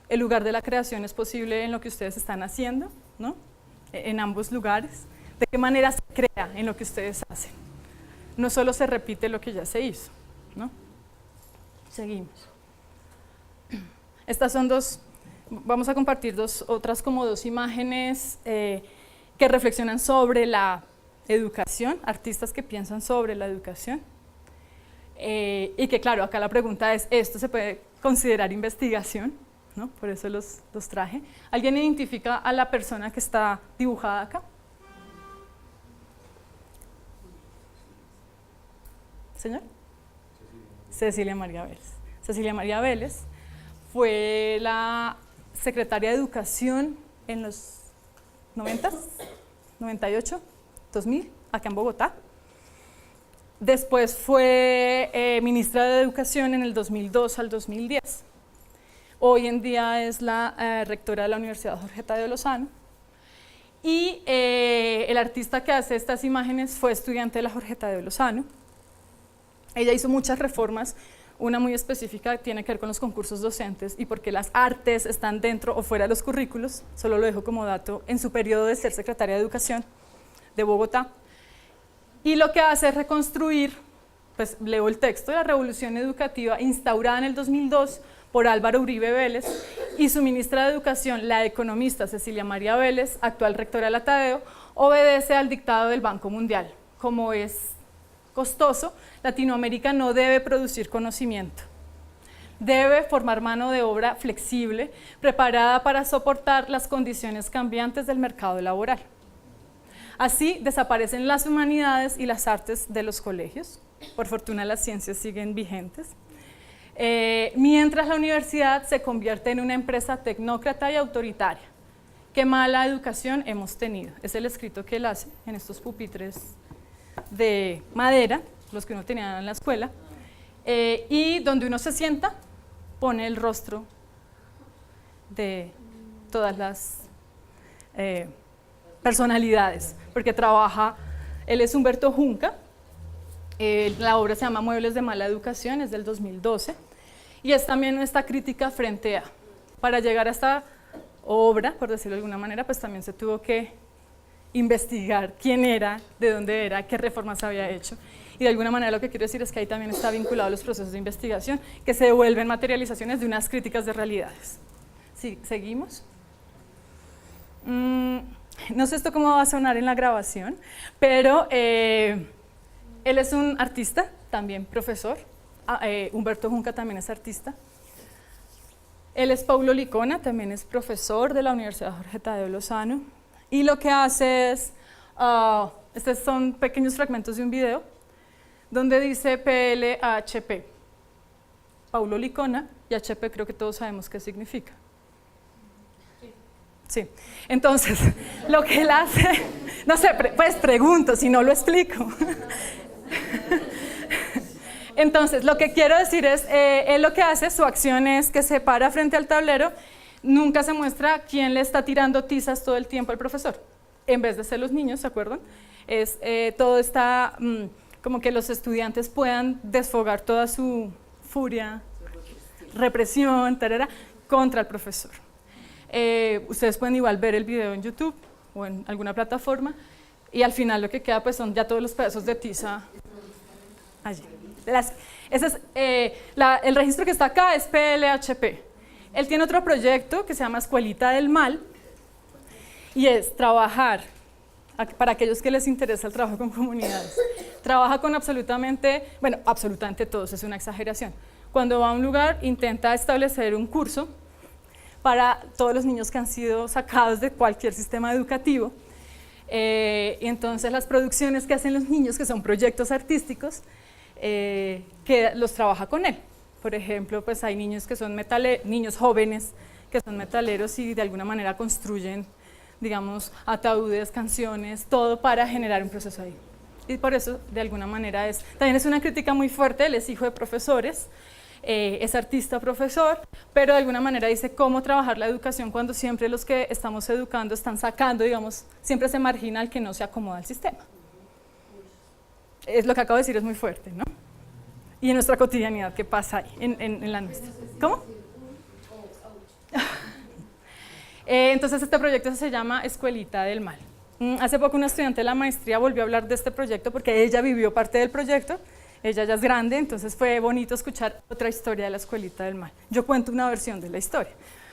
El lugar de la creación es posible en lo que ustedes están haciendo, ¿no? En ambos lugares. ¿De qué manera se crea en lo que ustedes hacen? No solo se repite lo que ya se hizo, ¿no? Seguimos. Estas son vamos a compartir otras imágenes que reflexionan sobre la educación, artistas que piensan sobre la educación. Y que claro, acá la pregunta es, ¿esto se puede considerar investigación? ¿No? Por eso los traje. ¿Alguien identifica a la persona que está dibujada acá? ¿Señor? Cecilia María Vélez. Cecilia María Vélez fue la secretaria de Educación en los 90, 98, 2000, acá en Bogotá. Después fue ministra de Educación en el 2002 al 2010. Hoy en día es la rectora de la Universidad Jorge Tadeo Lozano y el artista que hace estas imágenes fue estudiante de la Jorge Tadeo Lozano. Ella hizo muchas reformas, una muy específica tiene que ver con los concursos docentes y porque las artes están dentro o fuera de los currículos, solo lo dejo como dato, en su periodo de ser secretaria de Educación de Bogotá. Y lo que hace es reconstruir, pues leo el texto, de la revolución educativa instaurada en el 2002 por Álvaro Uribe Vélez y su ministra de Educación, la economista Cecilia María Vélez, actual rectora de la Tadeo, obedece al dictado del Banco Mundial. Como es costoso, Latinoamérica no debe producir conocimiento, debe formar mano de obra flexible, preparada para soportar las condiciones cambiantes del mercado laboral. Así desaparecen las humanidades y las artes de los colegios, por fortuna las ciencias siguen vigentes, mientras la universidad se convierte en una empresa tecnócrata y autoritaria. Qué mala educación hemos tenido. Es el escrito que él hace en estos pupitres de madera, los que uno tenía en la escuela, y donde uno se sienta, pone el rostro de todas las personalidades, porque trabaja, él es Humberto Junca, la obra se llama Muebles de mala educación, es del 2012, y es también esta crítica frente a, para llegar a esta obra, por decirlo de alguna manera, pues también se tuvo que investigar quién era, de dónde era, qué reformas había hecho, y de alguna manera lo que quiero decir es que ahí también está vinculado a los procesos de investigación que se devuelven materializaciones de unas críticas de realidades. Sí, seguimos. No sé esto cómo va a sonar en la grabación, pero él es un artista, también profesor. Humberto Junca también es artista. Él es Paulo Licona, también es profesor de la Universidad Jorge Tadeo Lozano. Y lo que hace es, estos son pequeños fragmentos de un video, donde dice PLHP. Paulo Licona y HP creo que todos sabemos qué significa. Sí, entonces, lo que él hace, no sé, pues pregunto, si no lo explico. Entonces, lo que quiero decir es, él lo que hace, su acción es que se para frente al tablero, nunca se muestra quién le está tirando tizas todo el tiempo al profesor. En vez de ser los niños, ¿se acuerdan? Es, todo está, como que los estudiantes puedan desfogar toda su furia, represión, tarara, contra el profesor. Ustedes pueden igual ver el video en YouTube o en alguna plataforma y al final lo que queda pues son ya todos los pedazos de tiza allí. Ese es, el registro que está acá es PLHP. Él tiene otro proyecto que se llama Escuelita del Mal y es trabajar, para aquellos que les interesa el trabajo con comunidades, trabaja con absolutamente todos, es una exageración. Cuando va a un lugar intenta establecer un curso para todos los niños que han sido sacados de cualquier sistema educativo. Y entonces las producciones que hacen los niños, que son proyectos artísticos, que los trabaja con él. Por ejemplo, pues hay niños que son niños jóvenes que son metaleros y de alguna manera construyen, digamos, ataúdes, canciones, todo para generar un proceso ahí. Y por eso, de alguna manera, también es una crítica muy fuerte. Él es hijo de profesores, es artista profesor, pero de alguna manera dice cómo trabajar la educación cuando siempre los que estamos educando están sacando, digamos, siempre se margina al que no se acomoda al sistema. Es lo que acabo de decir, es muy fuerte, ¿no? Y en nuestra cotidianidad, ¿qué pasa ahí, en la nuestra? ¿Cómo? Entonces este proyecto se llama Escuelita del Mal. Hace poco una estudiante de la maestría volvió a hablar de este proyecto porque ella vivió parte del proyecto. Ella ya es grande, entonces fue bonito escuchar otra historia de la Escuelita del Mal. Yo cuento una versión de la historia.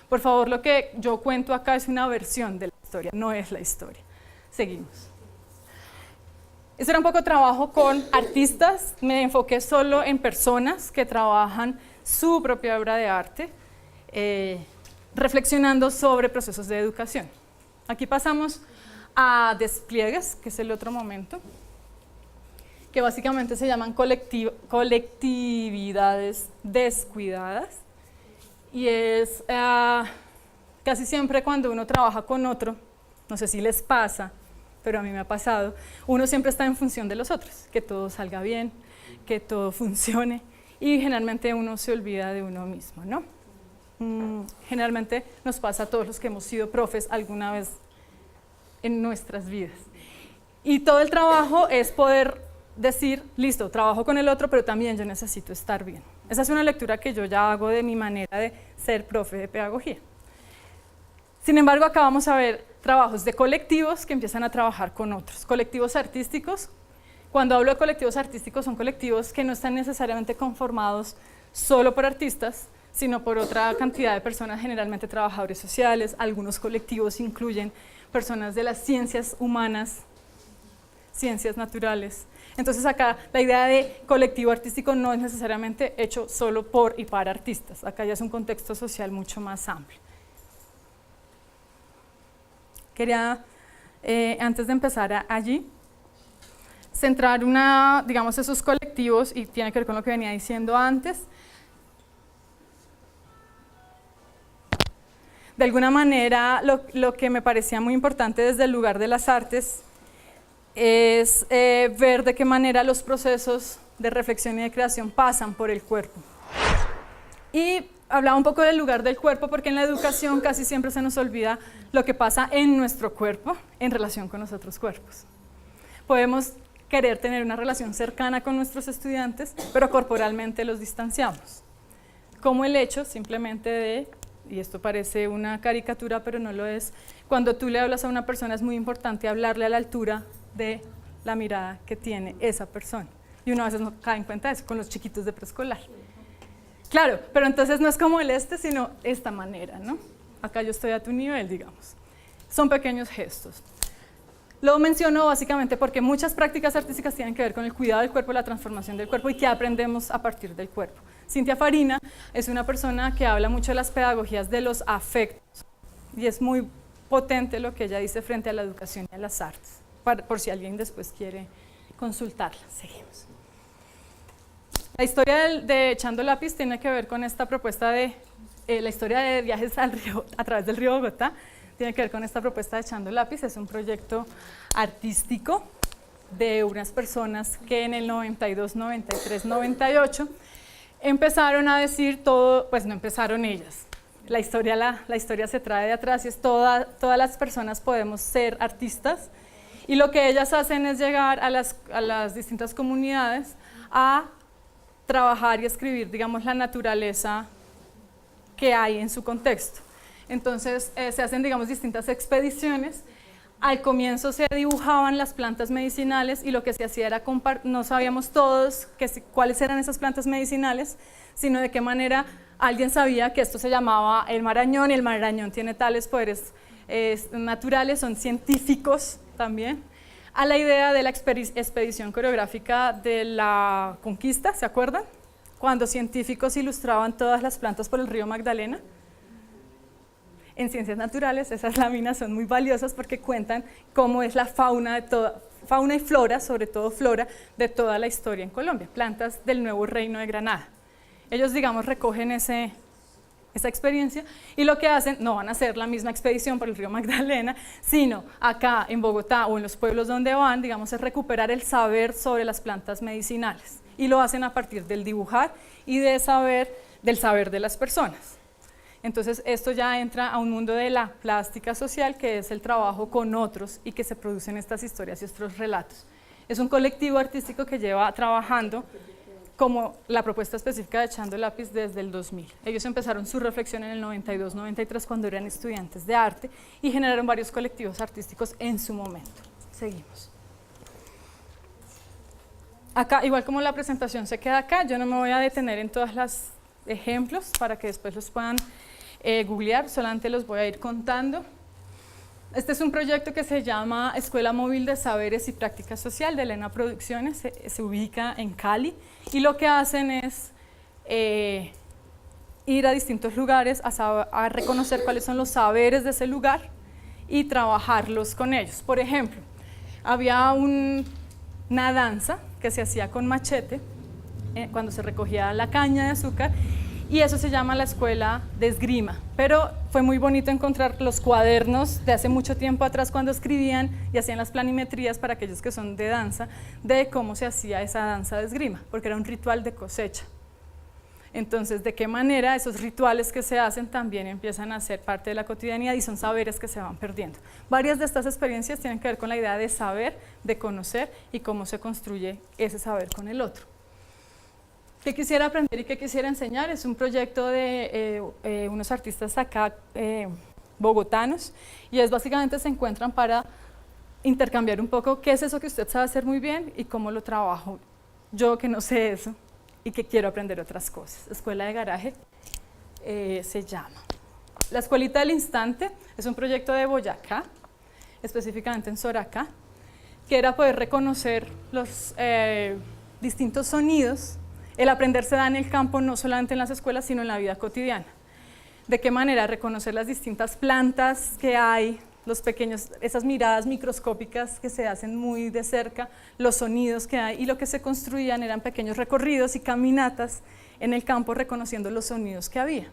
Por favor, lo que yo cuento acá es una versión de la historia, no es la historia. Seguimos. Ese era un poco trabajo con artistas, me enfoqué solo en personas que trabajan su propia obra de arte, reflexionando sobre procesos de educación. Aquí pasamos a despliegues, que es el otro momento, que básicamente se llaman colectividades descuidadas, y es casi siempre cuando uno trabaja con otro, no sé si les pasa, pero a mí me ha pasado, uno siempre está en función de los otros, que todo salga bien, que todo funcione, y generalmente uno se olvida de uno mismo, ¿no? Generalmente nos pasa a todos los que hemos sido profes alguna vez en nuestras vidas. Y todo el trabajo es poder decir, listo, trabajo con el otro, pero también yo necesito estar bien. Esa es una lectura que yo ya hago de mi manera de ser profe de pedagogía. Sin embargo, acá vamos a ver trabajos de colectivos que empiezan a trabajar con otros. Colectivos artísticos. Cuando hablo de colectivos artísticos, son colectivos que no están necesariamente conformados solo por artistas, sino por otra cantidad de personas, generalmente trabajadores sociales. Algunos colectivos incluyen personas de las ciencias humanas, ciencias naturales. Entonces acá la idea de colectivo artístico no es necesariamente hecho solo por y para artistas. Acá ya es un contexto social mucho más amplio. Quería, antes de empezar allí, centrar digamos, esos colectivos, y tiene que ver con lo que venía diciendo antes. De alguna manera, lo que me parecía muy importante desde el lugar de las artes es ver de qué manera los procesos de reflexión y de creación pasan por el cuerpo. Y hablaba un poco del lugar del cuerpo, porque en la educación casi siempre se nos olvida lo que pasa en nuestro cuerpo en relación con los otros cuerpos. Podemos querer tener una relación cercana con nuestros estudiantes, pero corporalmente los distanciamos. Como el hecho simplemente de, y esto parece una caricatura, pero no lo es, cuando tú le hablas a una persona es muy importante hablarle a la altura de la mirada que tiene esa persona. Y uno a veces no cae en cuenta de eso con los chiquitos de preescolar. Claro, pero entonces no es como el sino esta manera, ¿no? Acá yo estoy a tu nivel, digamos. Son pequeños gestos. Lo menciono básicamente porque muchas prácticas artísticas tienen que ver con el cuidado del cuerpo, la transformación del cuerpo y qué aprendemos a partir del cuerpo. Cintia Farina es una persona que habla mucho de las pedagogías de los afectos y es muy potente lo que ella dice frente a la educación y a las artes, por si alguien después quiere consultarla. Seguimos. La historia de Echando Lápiz tiene que ver con esta propuesta de la historia de viajes al río, a través del río Bogotá. Tiene que ver con esta propuesta de Echando Lápiz, es un proyecto artístico de unas personas que en el 92, 93, 98 empezaron a decir todo, pues no empezaron ellas, la historia se trae de atrás y es todas las personas podemos ser artistas y lo que ellas hacen es llegar a las distintas comunidades a trabajar y escribir, digamos, la naturaleza que hay en su contexto. Entonces se hacen, digamos, distintas expediciones. Al comienzo se dibujaban las plantas medicinales y lo que se hacía era no sabíamos todos cuáles eran esas plantas medicinales, sino de qué manera alguien sabía que esto se llamaba el marañón y el marañón tiene tales poderes naturales, son científicos también. A la idea de la expedición coreográfica de la conquista, ¿se acuerdan? Cuando científicos ilustraban todas las plantas por el río Magdalena. En ciencias naturales esas láminas son muy valiosas porque cuentan cómo es la fauna y flora, sobre todo flora, de toda la historia en Colombia, plantas del nuevo reino de Granada. Ellos, digamos, recogen esa experiencia y lo que hacen, no van a hacer la misma expedición por el río Magdalena, sino acá en Bogotá o en los pueblos donde van, digamos, es recuperar el saber sobre las plantas medicinales y lo hacen a partir del dibujar y del saber de las personas. Entonces esto ya entra a un mundo de la plástica social, que es el trabajo con otros y que se producen estas historias y estos relatos. Es un colectivo artístico que lleva trabajando como la propuesta específica de Echando Lápiz desde el 2000. Ellos empezaron su reflexión en el 92, 93 cuando eran estudiantes de arte y generaron varios colectivos artísticos en su momento. Seguimos. Acá, igual como la presentación se queda acá, yo no me voy a detener en todos los ejemplos para que después los puedan googlear, solamente los voy a ir contando. Este es un proyecto que se llama Escuela Móvil de Saberes y Práctica Social de Elena Producciones, se ubica en Cali y lo que hacen es ir a distintos lugares a reconocer cuáles son los saberes de ese lugar y trabajarlos con ellos. Por ejemplo, había una danza que se hacía con machete cuando se recogía la caña de azúcar y eso se llama la escuela de esgrima, pero fue muy bonito encontrar los cuadernos de hace mucho tiempo atrás cuando escribían y hacían las planimetrías para aquellos que son de danza, de cómo se hacía esa danza de esgrima, porque era un ritual de cosecha. Entonces, ¿de qué manera esos rituales que se hacen también empiezan a ser parte de la cotidianidad y son saberes que se van perdiendo? Varias de estas experiencias tienen que ver con la idea de saber, de conocer y cómo se construye ese saber con el otro. ¿Qué quisiera aprender y qué quisiera enseñar? Es un proyecto de unos artistas acá bogotanos y es básicamente se encuentran para intercambiar un poco qué es eso que usted sabe hacer muy bien y cómo lo trabajo yo que no sé eso y que quiero aprender otras cosas. Escuela de Garaje se llama. La Escuelita del Instante es un proyecto de Boyacá, específicamente en Soracá, que era poder reconocer los distintos sonidos. El aprender se da en el campo, no solamente en las escuelas, sino en la vida cotidiana. ¿De qué manera? Reconocer las distintas plantas que hay, esas miradas microscópicas que se hacen muy de cerca, los sonidos que hay, y lo que se construían eran pequeños recorridos y caminatas en el campo reconociendo los sonidos que había.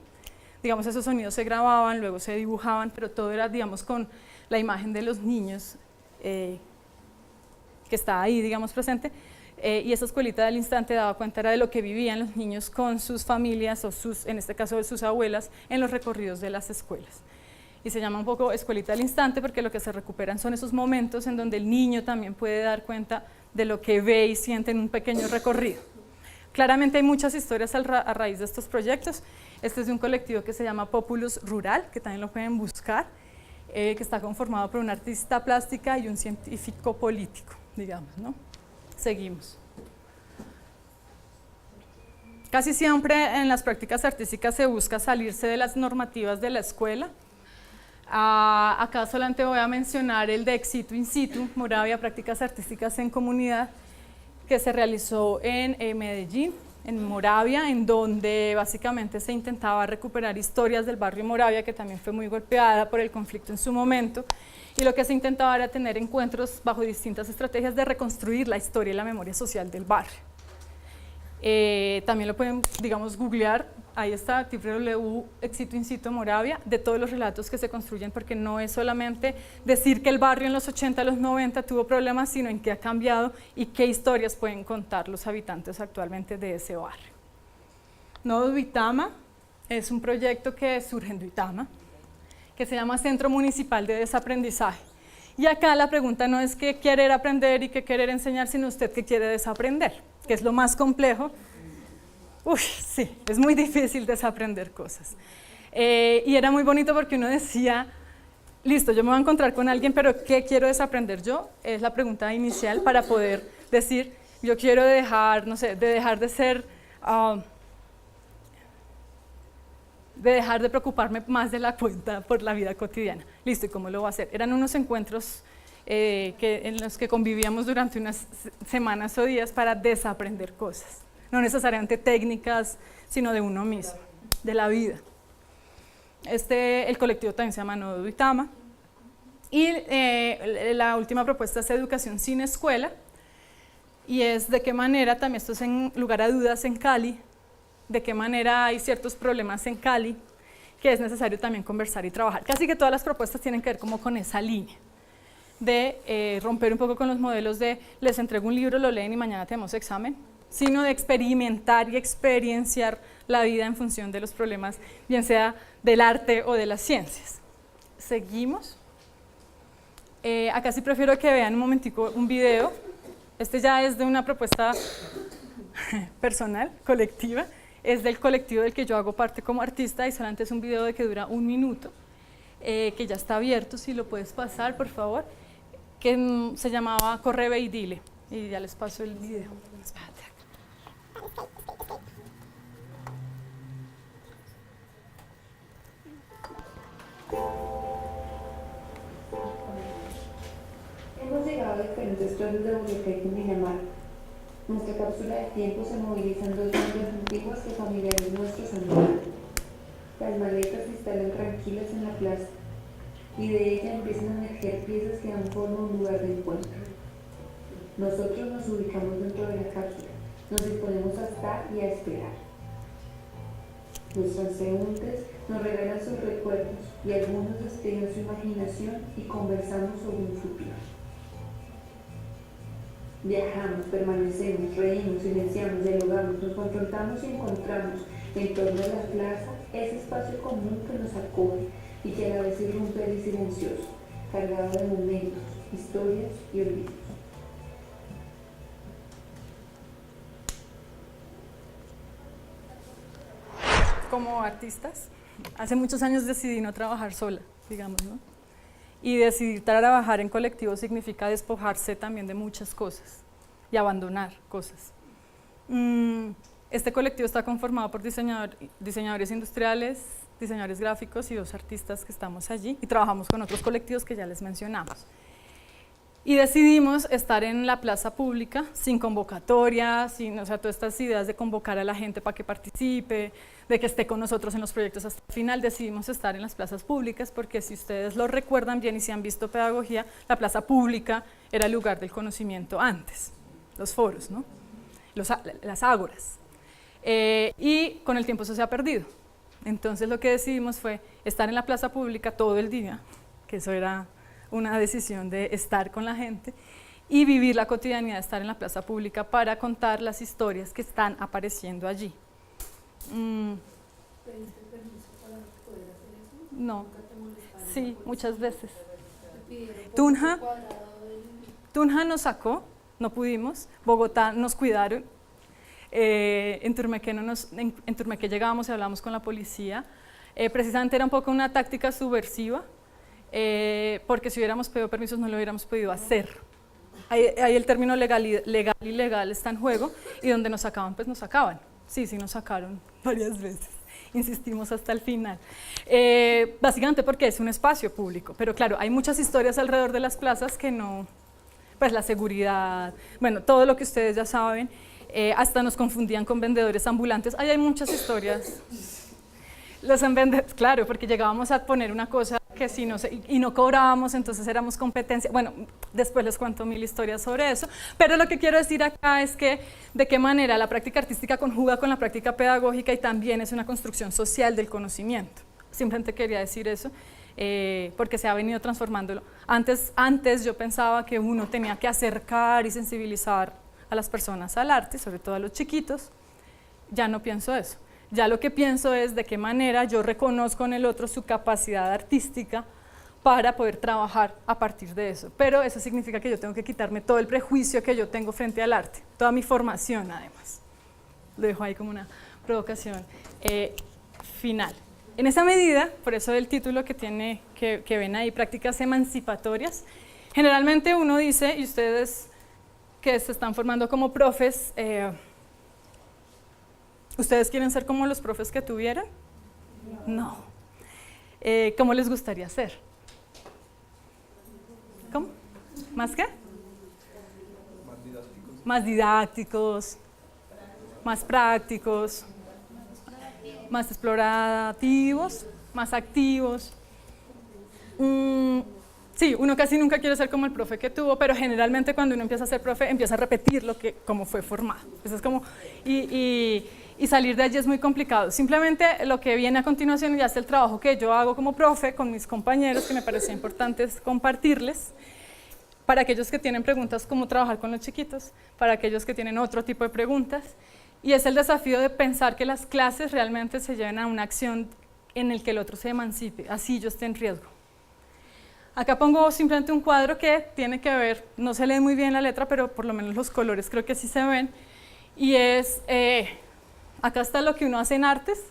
Digamos, esos sonidos se grababan, luego se dibujaban, pero todo era, digamos, con la imagen de los niños que está ahí, digamos, presente, y esa escuelita del instante daba cuenta era de lo que vivían los niños con sus familias o en este caso de sus abuelas en los recorridos de las escuelas. Y se llama un poco escuelita del instante porque lo que se recuperan son esos momentos en donde el niño también puede dar cuenta de lo que ve y siente en un pequeño recorrido. Claramente hay muchas historias a raíz de estos proyectos. Este es de un colectivo que se llama Populus Rural, que también lo pueden buscar, que está conformado por una artista plástica y un científico político, digamos, ¿no? Seguimos. Casi siempre en las prácticas artísticas se busca salirse de las normativas de la escuela. Acá solamente voy a mencionar el de Ex Situ In Situ, Moravia, prácticas artísticas en comunidad, que se realizó en Medellín, en Moravia, en donde básicamente se intentaba recuperar historias del barrio Moravia, que también fue muy golpeada por el conflicto en su momento, y lo que se intentaba era tener encuentros bajo distintas estrategias de reconstruir la historia y la memoria social del barrio. También lo pueden, digamos, googlear, ahí está, Ex Situ In Situ Moravia, de todos los relatos que se construyen, porque no es solamente decir que el barrio en los 80, los 90 tuvo problemas, sino en qué ha cambiado y qué historias pueden contar los habitantes actualmente de ese barrio. Nodo Duitama es un proyecto que surge en Duitama, que se llama Centro Municipal de Desaprendizaje. Y acá la pregunta no es qué querer aprender y qué querer enseñar, sino usted qué quiere desaprender, que es lo más complejo. Uy, sí, es muy difícil desaprender cosas. Y era muy bonito porque uno decía, listo, yo me voy a encontrar con alguien, pero ¿qué quiero desaprender yo? Es la pregunta inicial para poder decir, yo quiero dejar, no sé, de dejar de ser, de dejar de preocuparme más de la cuenta por la vida cotidiana. Listo, ¿y cómo lo voy a hacer? Eran unos encuentros en los que convivíamos durante unas semanas o días para desaprender cosas. No necesariamente técnicas, sino de uno mismo, de la vida. El colectivo también se llama Nodo Duitama. Y la última propuesta es Educación sin Escuela, y es de qué manera, también esto es en lugar a dudas en Cali, de qué manera hay ciertos problemas en Cali que es necesario también conversar y trabajar. Casi que todas las propuestas tienen que ver como con esa línea de romper un poco con los modelos de les entrego un libro, lo leen y mañana tenemos examen, sino de experimentar y experienciar la vida en función de los problemas, bien sea del arte o de las ciencias. Seguimos. Acá sí prefiero que vean un momentico un video. Este ya es de una propuesta personal, colectiva, es del colectivo del que yo hago parte como artista y solamente es un video de que dura 1 minuto, que ya está abierto, si lo puedes pasar por favor, que se llamaba Corre, ve y dile, y ya les paso el video. Espérate. Hemos llegado a diferentes trozos de Boyacá y Cundinamarca. Nuestra cápsula de tiempo se moviliza en 2 lenguas antiguas que familiares nuestros han dado. Las maletas se instalan tranquilas en la plaza y de ella empiezan a emerger piezas que dan forma a un lugar de encuentro. Nosotros nos ubicamos dentro de la cápsula, nos disponemos a estar y a esperar. Los transeúntes nos regalan sus recuerdos y algunos despliegan su imaginación y conversamos sobre un futuro. Viajamos, permanecemos, reímos, silenciamos, dialogamos, nos confrontamos y encontramos en torno a la plaza ese espacio común que nos acoge y que a la vez irrumpe y silencioso, cargado de momentos, historias y olvidos. Como artistas, hace muchos años decidí no trabajar sola, digamos, ¿no? Y decidir trabajar en colectivo significa despojarse también de muchas cosas y abandonar cosas. Este colectivo está conformado por diseñadores industriales, diseñadores gráficos y 2 artistas que estamos allí y trabajamos con otros colectivos que ya les mencionamos. Y decidimos estar en la plaza pública sin convocatoria, sin, o sea, todas estas ideas de convocar a la gente para que participe, de que esté con nosotros en los proyectos hasta el final. Decidimos estar en las plazas públicas porque si ustedes lo recuerdan bien y si han visto pedagogía, la plaza pública era el lugar del conocimiento antes, los foros, ¿no? Las ágoras. Y con el tiempo eso se ha perdido. Entonces lo que decidimos fue estar en la plaza pública todo el día, que eso era una decisión de estar con la gente, y vivir la cotidianidad de estar en la plaza pública para contar las historias que están apareciendo allí. ¿Pediste permiso para poder hacer eso? No, ¿Nunca te molestaron? sí, muchas veces. ¿Te pidieron por Tunja. metro cuadrado del- Tunja nos sacó, no pudimos, Bogotá nos cuidaron, en Turmeque llegábamos y hablábamos con la policía, precisamente era un poco una táctica subversiva, porque si hubiéramos pedido permisos no lo hubiéramos podido hacer. Ahí el término legal y ilegal está en juego, y donde nos sacaban, pues nos sacaban. Sí, nos sacaron varias veces, insistimos hasta el final. Básicamente porque es un espacio público, pero claro, hay muchas historias alrededor de las plazas que no, pues la seguridad, bueno, todo lo que ustedes ya saben, hasta nos confundían con vendedores ambulantes, ahí hay muchas historias. Claro, porque llegábamos a poner una cosa que si no y no cobrábamos, entonces éramos competencia. Bueno, después les cuento 1000 historias sobre eso, pero lo que quiero decir acá es que de qué manera la práctica artística conjuga con la práctica pedagógica y también es una construcción social del conocimiento. Simplemente quería decir eso, porque se ha venido transformándolo. Antes yo pensaba que uno tenía que acercar y sensibilizar a las personas al arte, sobre todo a los chiquitos. Ya no pienso eso. Ya lo que pienso es de qué manera yo reconozco en el otro su capacidad artística para poder trabajar a partir de eso. Pero eso significa que yo tengo que quitarme todo el prejuicio que yo tengo frente al arte, toda mi formación además. Lo dejo ahí como una provocación final. En esa medida, por eso el título que ven ahí, prácticas emancipatorias, generalmente uno dice, y ustedes que se están formando como profes, ¿ustedes quieren ser como los profes que tuvieron? No. ¿Cómo les gustaría ser? ¿Cómo? ¿Más qué? Más didácticos. Más didácticos, más prácticos, más explorativos, más activos. Sí, uno casi nunca quiere ser como el profe que tuvo, pero generalmente cuando uno empieza a ser profe, empieza a repetir como fue formado. Eso es como, y salir de allí es muy complicado. Simplemente lo que viene a continuación ya es el trabajo que yo hago como profe con mis compañeros, que me parecía importante compartirles, para aquellos que tienen preguntas cómo trabajar con los chiquitos, para aquellos que tienen otro tipo de preguntas, y es el desafío de pensar que las clases realmente se lleven a una acción en el que el otro se emancipe, así yo esté en riesgo. Acá pongo simplemente un cuadro que tiene que ver, no se lee muy bien la letra, pero por lo menos los colores creo que sí se ven, y es, acá está lo que uno hace en artes,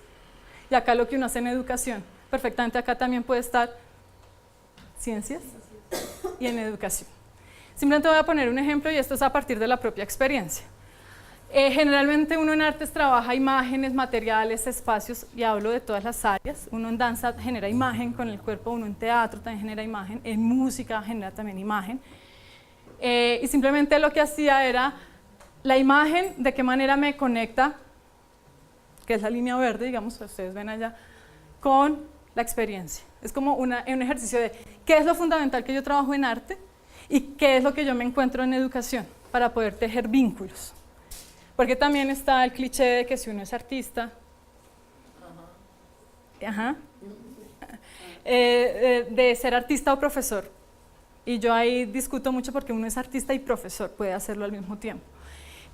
y acá lo que uno hace en educación. Perfectamente acá también puede estar ciencias y en educación. Simplemente voy a poner un ejemplo, y esto es a partir de la propia experiencia. Generalmente uno en artes trabaja imágenes, materiales, espacios, y hablo de todas las áreas. Uno en danza genera imagen con el cuerpo, uno en teatro también genera imagen, en música genera también imagen. Y simplemente lo que hacía era la imagen, de qué manera me conecta, que es la línea verde, digamos, ustedes ven allá, con la experiencia. Es como un ejercicio de qué es lo fundamental que yo trabajo en arte y qué es lo que yo me encuentro en educación para poder tejer vínculos. Porque también está el cliché de que si uno es artista, de ser artista o profesor. Y yo ahí discuto mucho porque uno es artista y profesor, puede hacerlo al mismo tiempo.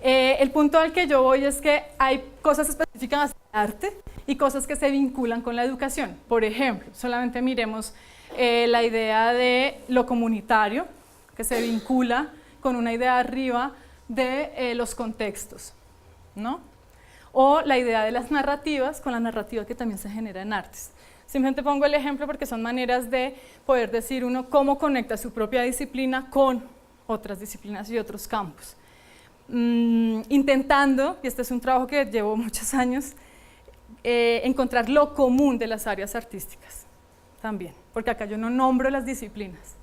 El punto al que yo voy es que hay cosas específicas del arte y cosas que se vinculan con la educación. Por ejemplo, solamente miremos la idea de lo comunitario, que se vincula con una idea arriba de los contextos, ¿no? O la idea de las narrativas con la narrativa que también se genera en artes. Simplemente pongo el ejemplo porque son maneras de poder decir uno cómo conecta su propia disciplina con otras disciplinas y otros campos. Intentando, y este es un trabajo que llevo muchos años, encontrar lo común de las áreas artísticas también, porque acá yo no nombro las disciplinas.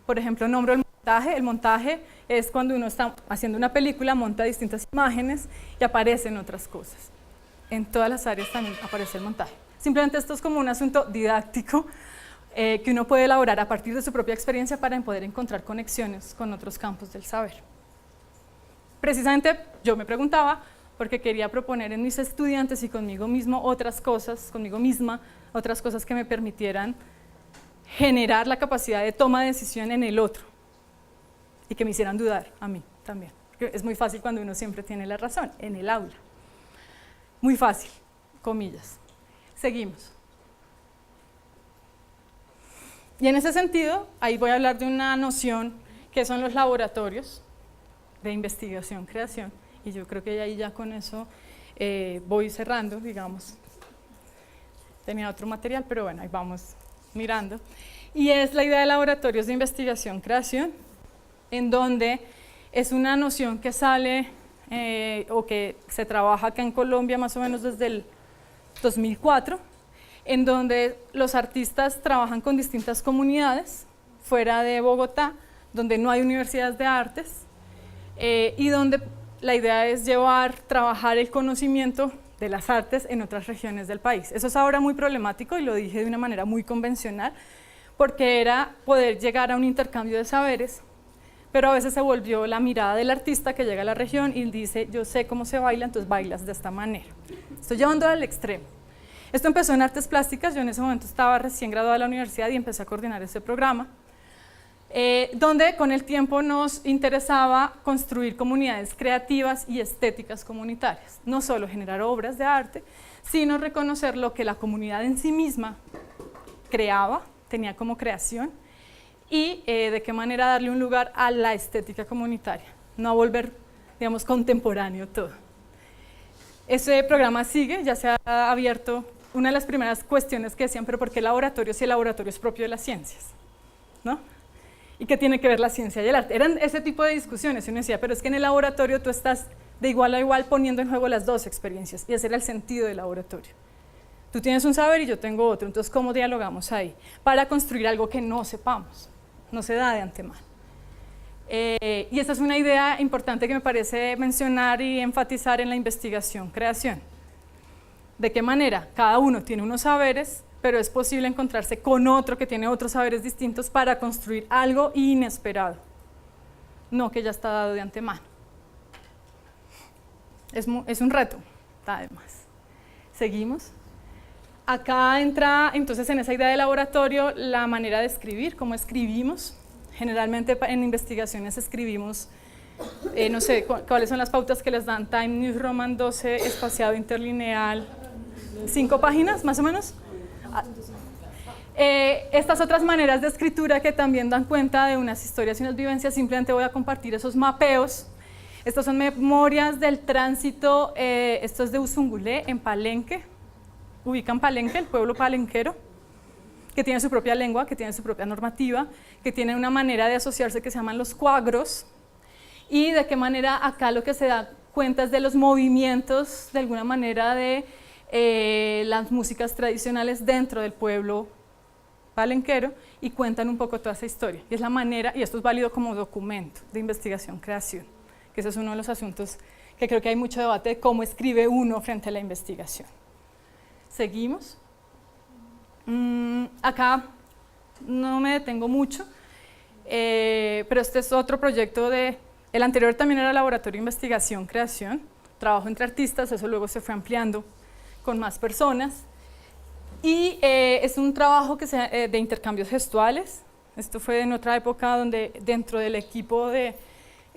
Por ejemplo, nombro el montaje. El montaje es cuando uno está haciendo una película, monta distintas imágenes y aparecen otras cosas. En todas las áreas también aparece el montaje. Simplemente esto es como un asunto didáctico que uno puede elaborar a partir de su propia experiencia para poder encontrar conexiones con otros campos del saber. Precisamente yo me preguntaba, porque quería proponer en mis estudiantes y conmigo mismo otras cosas, otras cosas que me permitieran generar la capacidad de toma de decisión en el otro. y que me hicieran dudar a mí también. Porque es muy fácil cuando uno siempre tiene la razón, en el aula. Muy fácil, comillas. Seguimos. Y en ese sentido, ahí voy a hablar de una noción que son los laboratorios de investigación, creación, y yo creo que ahí ya con eso voy cerrando, digamos. Tenía otro material, pero bueno, ahí vamos mirando. Y es la idea de laboratorios de investigación, creación, en donde es una noción que sale o que se trabaja acá en Colombia más o menos desde el 2004, en donde los artistas trabajan con distintas comunidades fuera de Bogotá, donde no hay universidades de artes, y donde la idea es trabajar el conocimiento de las artes en otras regiones del país. Eso es ahora muy problemático y lo dije de una manera muy convencional, porque era poder llegar a un intercambio de saberes, pero a veces se volvió la mirada del artista que llega a la región y dice, yo sé cómo se baila, entonces bailas de esta manera. Estoy llevándolo al extremo. Esto empezó en artes plásticas, yo en ese momento estaba recién graduada de la universidad y empecé a coordinar ese programa, donde con el tiempo nos interesaba construir comunidades creativas y estéticas comunitarias, no solo generar obras de arte, sino reconocer lo que la comunidad en sí misma creaba, tenía como creación, y de qué manera darle un lugar a la estética comunitaria, no a volver, digamos, contemporáneo todo. Ese programa sigue, ya se ha abierto. Una de las primeras cuestiones que decían, pero ¿por qué laboratorio si el laboratorio es propio de las ciencias? ¿No? ¿Y qué tiene que ver la ciencia y el arte? Eran ese tipo de discusiones, y uno decía, pero es que en el laboratorio tú estás de igual a igual poniendo en juego las dos experiencias, y ese era el sentido del laboratorio. Tú tienes un saber y yo tengo otro, entonces ¿cómo dialogamos ahí? Para construir algo que no sepamos, no se da de antemano. Y esta es una idea importante que me parece mencionar y enfatizar en la investigación-creación. ¿De qué manera? Cada uno tiene unos saberes, pero es posible encontrarse con otro que tiene otros saberes distintos para construir algo inesperado, no que ya está dado de antemano. Es un reto, además. Seguimos. Acá entra, entonces, en esa idea de laboratorio, la manera de escribir, cómo escribimos. Generalmente en investigaciones escribimos, no sé, cuáles son las pautas que les dan, Time New Roman 12, espaciado interlineal, 5 páginas, más o menos. Estas otras maneras de escritura que también dan cuenta de unas historias y unas vivencias, simplemente voy a compartir esos mapeos. Estas son memorias del tránsito, esto es de Uzungulé, en Palenque. Ubican Palenque, el pueblo palenquero, que tiene su propia lengua, que tiene su propia normativa, que tiene una manera de asociarse que se llaman los cuagros, y de qué manera acá lo que se da cuenta es de los movimientos, de alguna manera, de las músicas tradicionales dentro del pueblo palenquero, y cuentan un poco toda esa historia. Y es la manera, y esto es válido como documento de investigación-creación, que ese es uno de los asuntos que creo que hay mucho debate de cómo escribe uno frente a la investigación. Seguimos. Acá no me detengo mucho, pero este es otro proyecto el anterior también era laboratorio de investigación, creación, trabajo entre artistas, eso luego se fue ampliando con más personas, y es un trabajo de intercambios gestuales. Esto fue en otra época donde dentro del equipo de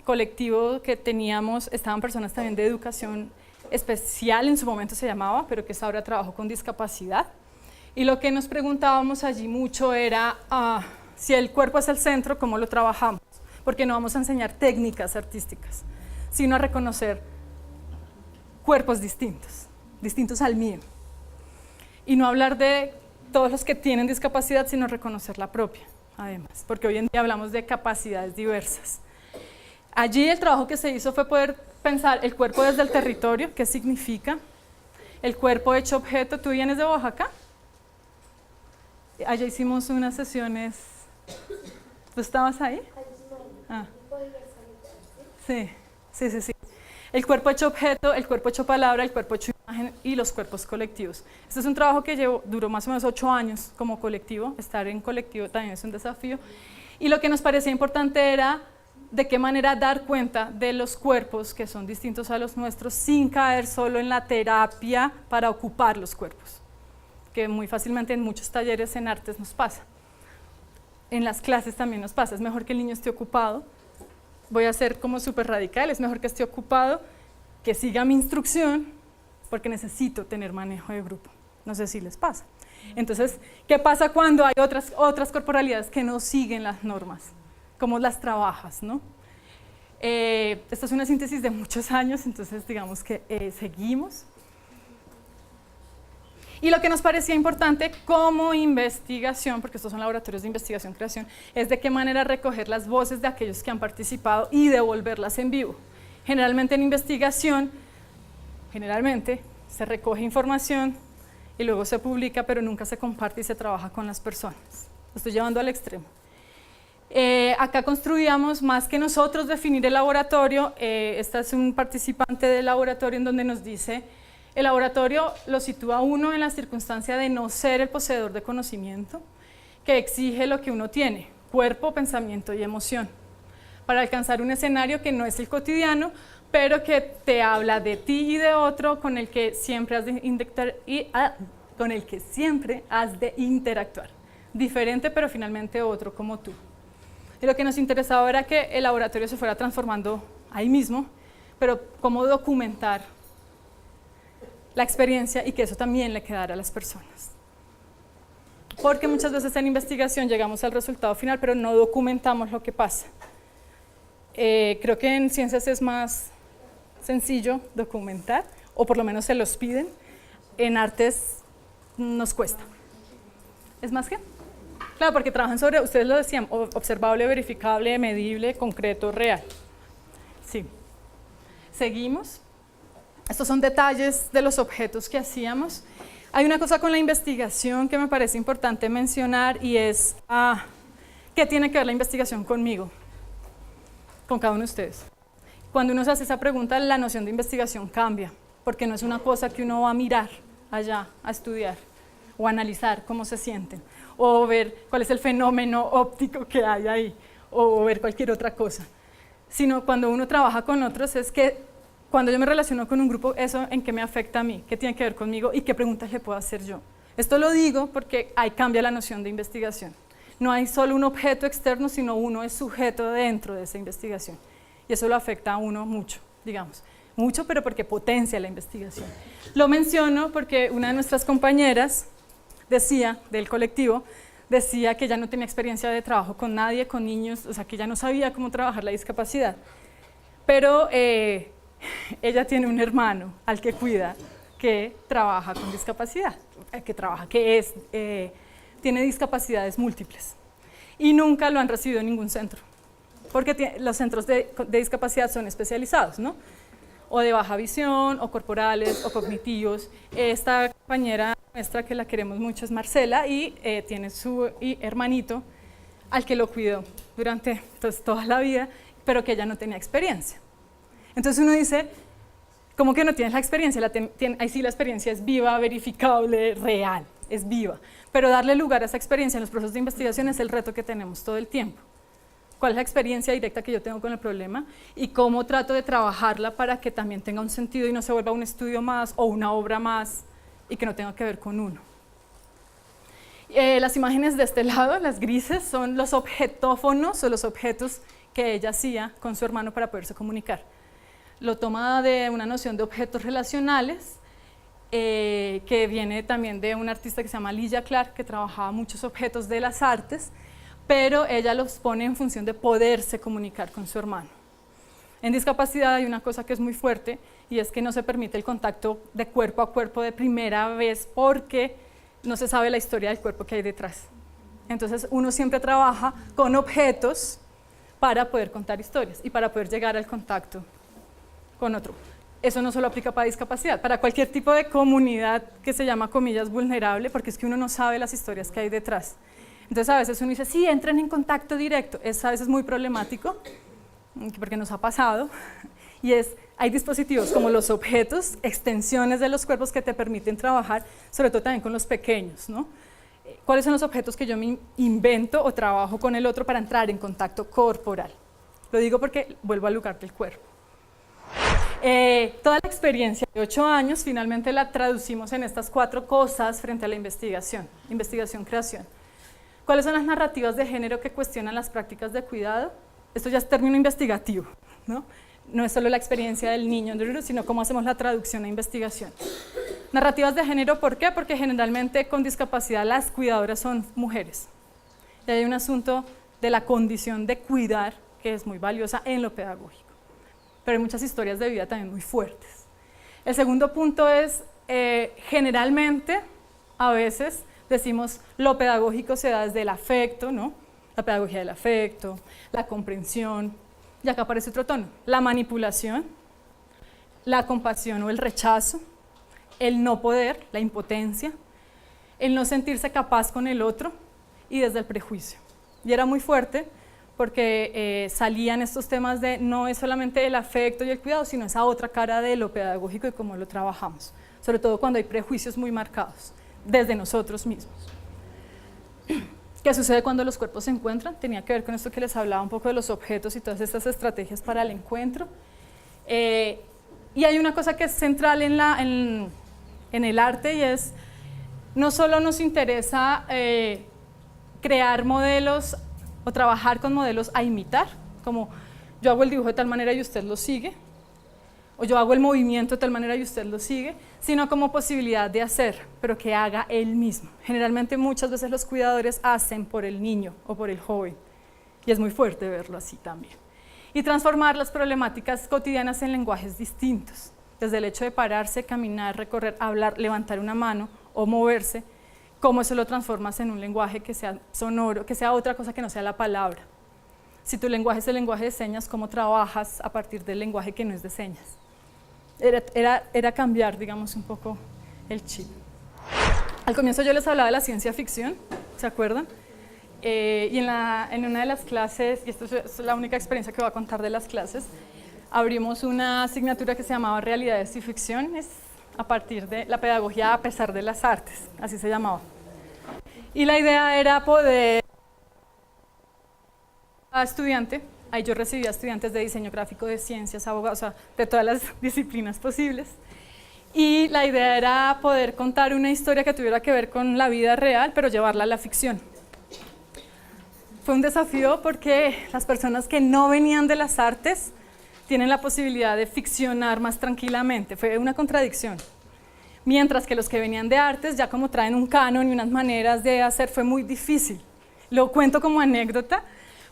colectivo que teníamos estaban personas también de educación especial, en su momento se llamaba, pero que es ahora trabajo con discapacidad. Y lo que nos preguntábamos allí mucho era, si el cuerpo es el centro, ¿cómo lo trabajamos? Porque no vamos a enseñar técnicas artísticas, sino a reconocer cuerpos distintos al mío. Y no hablar de todos los que tienen discapacidad, sino reconocer la propia, además, porque hoy en día hablamos de capacidades diversas. Allí el trabajo que se hizo fue poder pensar el cuerpo desde el territorio, qué significa, el cuerpo hecho objeto. ¿Tú vienes de Oaxaca? Allá hicimos unas sesiones. ¿Tú estabas ahí? Ah. Sí. El cuerpo hecho objeto, el cuerpo hecho palabra, el cuerpo hecho imagen y los cuerpos colectivos. Este es un trabajo que duró más o menos 8 años como colectivo. Estar en colectivo también es un desafío. Y lo que nos parecía importante era de qué manera dar cuenta de los cuerpos que son distintos a los nuestros sin caer solo en la terapia para ocupar los cuerpos, que muy fácilmente en muchos talleres en artes nos pasa. En las clases también nos pasa, es mejor que el niño esté ocupado voy a ser como súper radical, es mejor que esté ocupado, que siga mi instrucción, porque necesito tener manejo de grupo. No sé si les pasa. Entonces, ¿qué pasa cuando hay otras corporalidades que no siguen las normas? ¿Cómo las trabajas, no? Esta es una síntesis de muchos años, entonces digamos que seguimos. Y lo que nos parecía importante como investigación, porque estos son laboratorios de investigación-creación, es de qué manera recoger las voces de aquellos que han participado y devolverlas en vivo. Generalmente en investigación, se recoge información y luego se publica, pero nunca se comparte y se trabaja con las personas. Lo estoy llevando al extremo. Acá construíamos, más que nosotros definir el laboratorio, este es un participante del laboratorio en donde nos dice, el laboratorio lo sitúa uno en la circunstancia de no ser el poseedor de conocimiento, que exige lo que uno tiene, cuerpo, pensamiento y emoción, para alcanzar un escenario que no es el cotidiano, pero que te habla de ti y de otro con el que siempre has de interactuar. Diferente, pero finalmente otro como tú. Y lo que nos interesaba era que el laboratorio se fuera transformando ahí mismo, pero cómo documentar la experiencia y que eso también le quedara a las personas. Porque muchas veces en investigación llegamos al resultado final, pero no documentamos lo que pasa. Creo que en ciencias es más sencillo documentar, o por lo menos se los piden. En artes nos cuesta. ¿Es más que? Claro, porque trabajan sobre, ustedes lo decían, observable, verificable, medible, concreto, real. Sí. Seguimos. Estos son detalles de los objetos que hacíamos. Hay una cosa con la investigación que me parece importante mencionar y es, ¿qué tiene que ver la investigación conmigo? Con cada uno de ustedes. Cuando uno se hace esa pregunta, la noción de investigación cambia, porque no es una cosa que uno va a mirar allá, a estudiar, o analizar cómo se sienten, o ver cuál es el fenómeno óptico que hay ahí, o ver cualquier otra cosa. Sino cuando uno trabaja con otros, es que cuando yo me relaciono con un grupo, eso en qué me afecta a mí, qué tiene que ver conmigo y qué preguntas le puedo hacer yo. Esto lo digo porque ahí cambia la noción de investigación. No hay solo un objeto externo, sino uno es sujeto dentro de esa investigación. Y eso lo afecta a uno mucho, digamos. Mucho, pero porque potencia la investigación. Lo menciono porque una de nuestras compañeras decía, del colectivo, decía que ya no tenía experiencia de trabajo con nadie, con niños, o sea, que ya no sabía cómo trabajar la discapacidad. Pero ella tiene un hermano al que cuida que trabaja con discapacidad, tiene discapacidades múltiples y nunca lo han recibido en ningún centro, porque los centros de discapacidad son especializados, ¿no? O de baja visión, o corporales, o cognitivos. Esta compañera nuestra que la queremos mucho es Marcela y tiene su hermanito al que lo cuidó durante toda la vida, pero que ella no tenía experiencia. Entonces uno dice, ¿cómo que no tienes la experiencia? Ahí sí la experiencia es viva, verificable, real, es viva. Pero darle lugar a esa experiencia en los procesos de investigación es el reto que tenemos todo el tiempo. ¿Cuál es la experiencia directa que yo tengo con el problema? Y cómo trato de trabajarla para que también tenga un sentido y no se vuelva un estudio más o una obra más y que no tenga que ver con uno. Las imágenes de este lado, las grises, son los objetófonos o los objetos que ella hacía con su hermano para poderse comunicar. Lo toma de una noción de objetos relacionales, que viene también de una artista que se llama Lydia Clark, que trabajaba muchos objetos de las artes, pero ella los pone en función de poderse comunicar con su hermano. En discapacidad hay una cosa que es muy fuerte, y es que no se permite el contacto de cuerpo a cuerpo de primera vez, porque no se sabe la historia del cuerpo que hay detrás. Entonces uno siempre trabaja con objetos para poder contar historias y para poder llegar al contacto con otro. Eso no solo aplica para discapacidad, para cualquier tipo de comunidad que se llama, comillas, vulnerable, porque es que uno no sabe las historias que hay detrás. Entonces a veces uno dice, sí, entren en contacto directo, es a veces muy problemático, porque nos ha pasado, y hay dispositivos como los objetos, extensiones de los cuerpos que te permiten trabajar, sobre todo también con los pequeños, ¿no? ¿Cuáles son los objetos que yo me invento o trabajo con el otro para entrar en contacto corporal? Lo digo porque vuelvo al lugar del cuerpo. Toda la experiencia de 8 años finalmente la traducimos en estas 4 cosas frente a la investigación, creación. ¿Cuáles son las narrativas de género que cuestionan las prácticas de cuidado? esto ya es término investigativo, ¿no? No es solo la experiencia del niño, sino cómo hacemos la traducción a investigación. Narrativas de género, ¿por qué? Porque generalmente con discapacidad las cuidadoras son mujeres. Y hay un asunto de la condición de cuidar que es muy valiosa en lo pedagógico. Pero hay muchas historias de vida también muy fuertes. El segundo punto es, generalmente, a veces decimos lo pedagógico se da desde el afecto, ¿no? La pedagogía del afecto, la comprensión, y acá aparece otro tono, la manipulación, la compasión o el rechazo, el no poder, la impotencia, el no sentirse capaz con el otro y desde el prejuicio. Y era muy fuerte porque salían estos temas de no es solamente el afecto y el cuidado, sino esa otra cara de lo pedagógico y cómo lo trabajamos, sobre todo cuando hay prejuicios muy marcados desde nosotros mismos. ¿Qué sucede cuando los cuerpos se encuentran? Tenía que ver con esto que les hablaba un poco de los objetos y todas estas estrategias para el encuentro. Y hay una cosa que es central en el arte y es, no solo nos interesa crear modelos o trabajar con modelos a imitar, como yo hago el dibujo de tal manera y usted lo sigue, o yo hago el movimiento de tal manera y usted lo sigue, sino como posibilidad de hacer, pero que haga él mismo. Generalmente muchas veces los cuidadores hacen por el niño o por el joven, y es muy fuerte verlo así también. Y transformar las problemáticas cotidianas en lenguajes distintos, desde el hecho de pararse, caminar, recorrer, hablar, levantar una mano o moverse, cómo eso lo transformas en un lenguaje que sea sonoro, que sea otra cosa que no sea la palabra. Si tu lenguaje es el lenguaje de señas, ¿cómo trabajas a partir del lenguaje que no es de señas? Era cambiar, digamos, un poco el chip. Al comienzo yo les hablaba de la ciencia ficción, ¿se acuerdan? Y en una de las clases, y esto es la única experiencia que voy a contar de las clases, abrimos una asignatura que se llamaba Realidades y Ficciones, a partir de la pedagogía a pesar de las artes, así se llamaba. Y la idea era poder a estudiante, ahí yo recibía estudiantes de diseño gráfico, de ciencias, abogados, o sea, de todas las disciplinas posibles. Y la idea era poder contar una historia que tuviera que ver con la vida real, pero llevarla a la ficción. Fue un desafío porque las personas que no venían de las artes tienen la posibilidad de ficcionar más tranquilamente, fue una contradicción. Mientras que los que venían de artes, ya como traen un canon y unas maneras de hacer, fue muy difícil. Lo cuento como anécdota,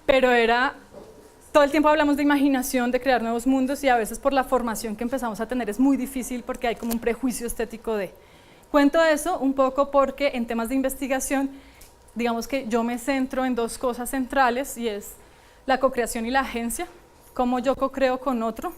pero todo el tiempo hablamos de imaginación, de crear nuevos mundos y a veces por la formación que empezamos a tener es muy difícil porque hay como un prejuicio estético de. Cuento eso un poco porque en temas de investigación, digamos que yo me centro en dos cosas centrales y es la cocreación y la agencia, cómo yo co-creo con otro,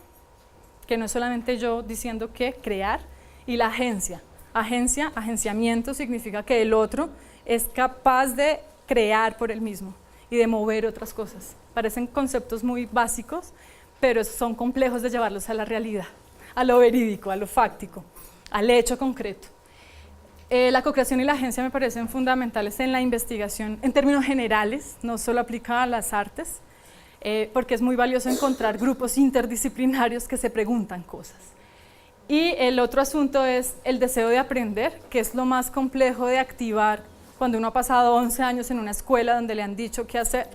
que no es solamente yo diciendo qué, crear, y la agencia. Agenciamiento significa que el otro es capaz de crear por él mismo y de mover otras cosas. Parecen conceptos muy básicos, pero son complejos de llevarlos a la realidad, a lo verídico, a lo fáctico, al hecho concreto. La co-creación y la agencia me parecen fundamentales en la investigación en términos generales, no solo aplica a las artes, porque es muy valioso encontrar grupos interdisciplinarios que se preguntan cosas. Y el otro asunto es el deseo de aprender, que es lo más complejo de activar cuando uno ha pasado 11 años en una escuela donde le han dicho qué hacer.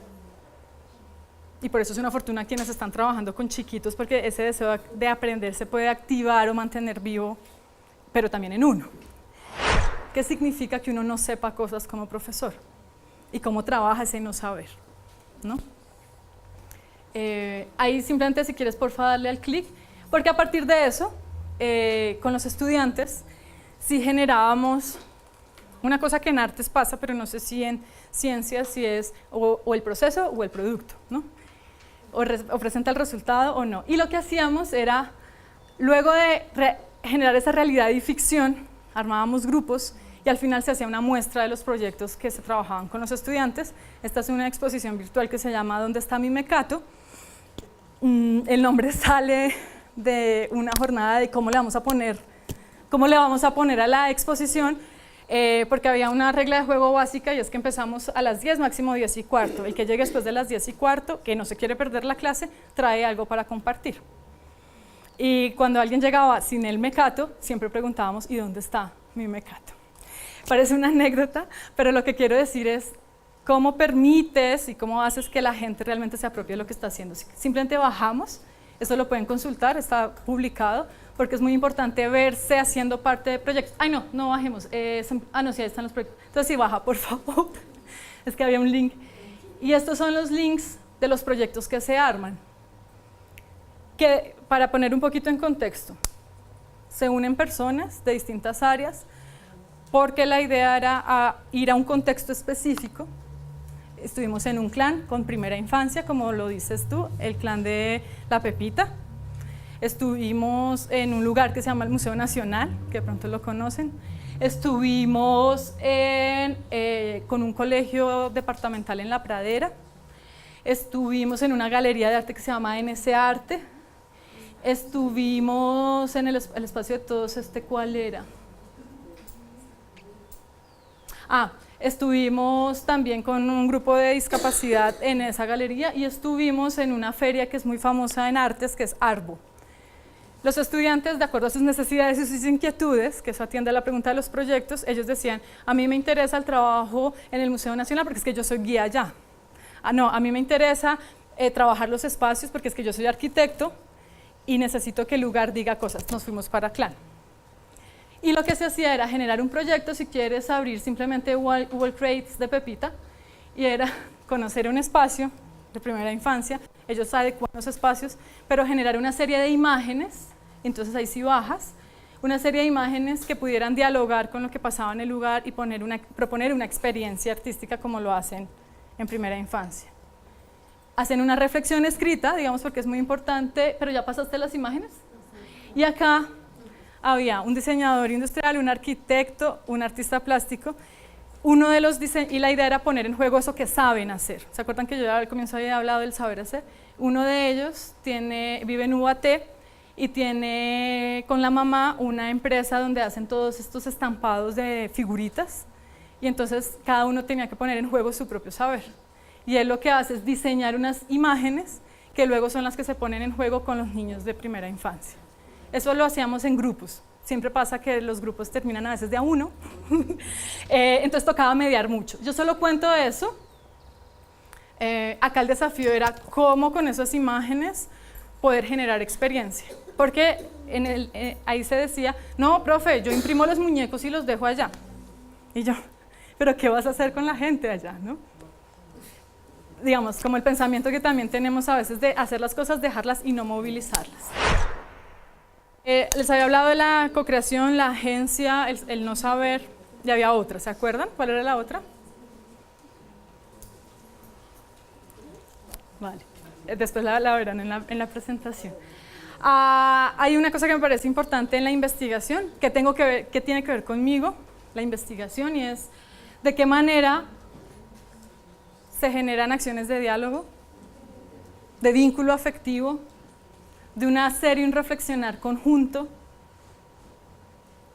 Y por eso es una fortuna quienes están trabajando con chiquitos, porque ese deseo de aprender se puede activar o mantener vivo, pero también en uno. ¿Qué significa que uno no sepa cosas como profesor? ¿Y cómo trabaja ese no saber? ¿No? Ahí simplemente, si quieres, porfa, darle al clic, porque a partir de eso, con los estudiantes, sí generábamos una cosa que en artes pasa, pero no sé si en ciencias, si es o el proceso o el producto, ¿no? O presenta el resultado o no. Y lo que hacíamos era, luego de generar esa realidad y ficción, armábamos grupos y al final se hacía una muestra de los proyectos que se trabajaban con los estudiantes. Esta es una exposición virtual que se llama ¿Dónde está mi mecato? El nombre sale de una jornada de cómo le vamos a poner a la exposición, porque había una regla de juego básica y es que empezamos a las 10, máximo 10 y cuarto. El que llegue después de las 10 y cuarto, que no se quiere perder la clase, trae algo para compartir. Y cuando alguien llegaba sin el mecato, siempre preguntábamos, ¿y dónde está mi mecato? Parece una anécdota, pero lo que quiero decir es ¿cómo permites y cómo haces que la gente realmente se apropie de lo que está haciendo? Simplemente bajamos, eso lo pueden consultar, está publicado, porque es muy importante verse haciendo parte de proyectos. Ay, no bajemos. No, sí, ahí están los proyectos. Entonces, sí, baja, por favor. Es que había un link. Y estos son los links de los proyectos que se arman. Que, para poner un poquito en contexto, se unen personas de distintas áreas, porque la idea era ir a un contexto específico. Estuvimos en un clan con primera infancia, como lo dices tú, el clan de La Pepita. Estuvimos en un lugar que se llama el Museo Nacional, que de pronto lo conocen. Estuvimos con un colegio departamental en La Pradera. Estuvimos en una galería de arte que se llama NS Arte. Estuvimos en el espacio de todos, ¿cuál era? Estuvimos también con un grupo de discapacidad en esa galería y estuvimos en una feria que es muy famosa en artes, que es Arbo. Los estudiantes, de acuerdo a sus necesidades y sus inquietudes, que eso atiende a la pregunta de los proyectos, ellos decían, a mí me interesa el trabajo en el Museo Nacional porque es que yo soy guía allá. No, a mí me interesa trabajar los espacios porque es que yo soy arquitecto y necesito que el lugar diga cosas. Nos fuimos para Clan. Y lo que se hacía era generar un proyecto, si quieres abrir simplemente Google Creates de Pepita, y era conocer un espacio de primera infancia, ellos adecuan los espacios, pero generar una serie de imágenes, entonces ahí sí bajas, una serie de imágenes que pudieran dialogar con lo que pasaba en el lugar y proponer una experiencia artística como lo hacen en primera infancia. Hacen una reflexión escrita, digamos, porque es muy importante, pero ya pasaste las imágenes. Y acá había un diseñador industrial, un arquitecto, un artista plástico, uno de los y la idea era poner en juego eso que saben hacer. ¿Se acuerdan que yo al comienzo había hablado del saber hacer? Uno de ellos vive en UAT y tiene con la mamá una empresa donde hacen todos estos estampados de figuritas y entonces cada uno tenía que poner en juego su propio saber. Y él lo que hace es diseñar unas imágenes que luego son las que se ponen en juego con los niños de primera infancia. Eso lo hacíamos en grupos. Siempre pasa que los grupos terminan a veces de a uno, entonces tocaba mediar mucho. Yo solo cuento eso. Acá el desafío era cómo con esas imágenes poder generar experiencia. Porque ahí se decía, no, profe, yo imprimo los muñecos y los dejo allá. Y yo, ¿pero qué vas a hacer con la gente allá, no? Digamos, como el pensamiento que también tenemos a veces de hacer las cosas, dejarlas y no movilizarlas. Les había hablado de la co-creación, la agencia, el no saber, y había otra, ¿se acuerdan? ¿Cuál era la otra? Vale, después la verán en la presentación. Hay una cosa que me parece importante en la investigación, que tiene que ver conmigo, la investigación, y es de qué manera se generan acciones de diálogo, de vínculo afectivo, de un hacer y un reflexionar conjunto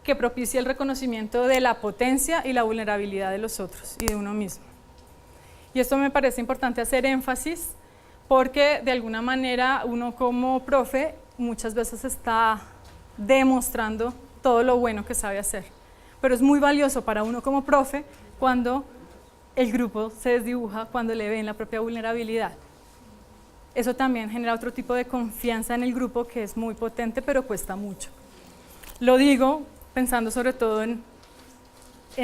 que propicie el reconocimiento de la potencia y la vulnerabilidad de los otros y de uno mismo. Y esto me parece importante hacer énfasis porque de alguna manera uno como profe muchas veces está demostrando todo lo bueno que sabe hacer, pero es muy valioso para uno como profe cuando el grupo se desdibuja, cuando le ven la propia vulnerabilidad. Eso también genera otro tipo de confianza en el grupo que es muy potente, pero cuesta mucho. Lo digo pensando sobre todo en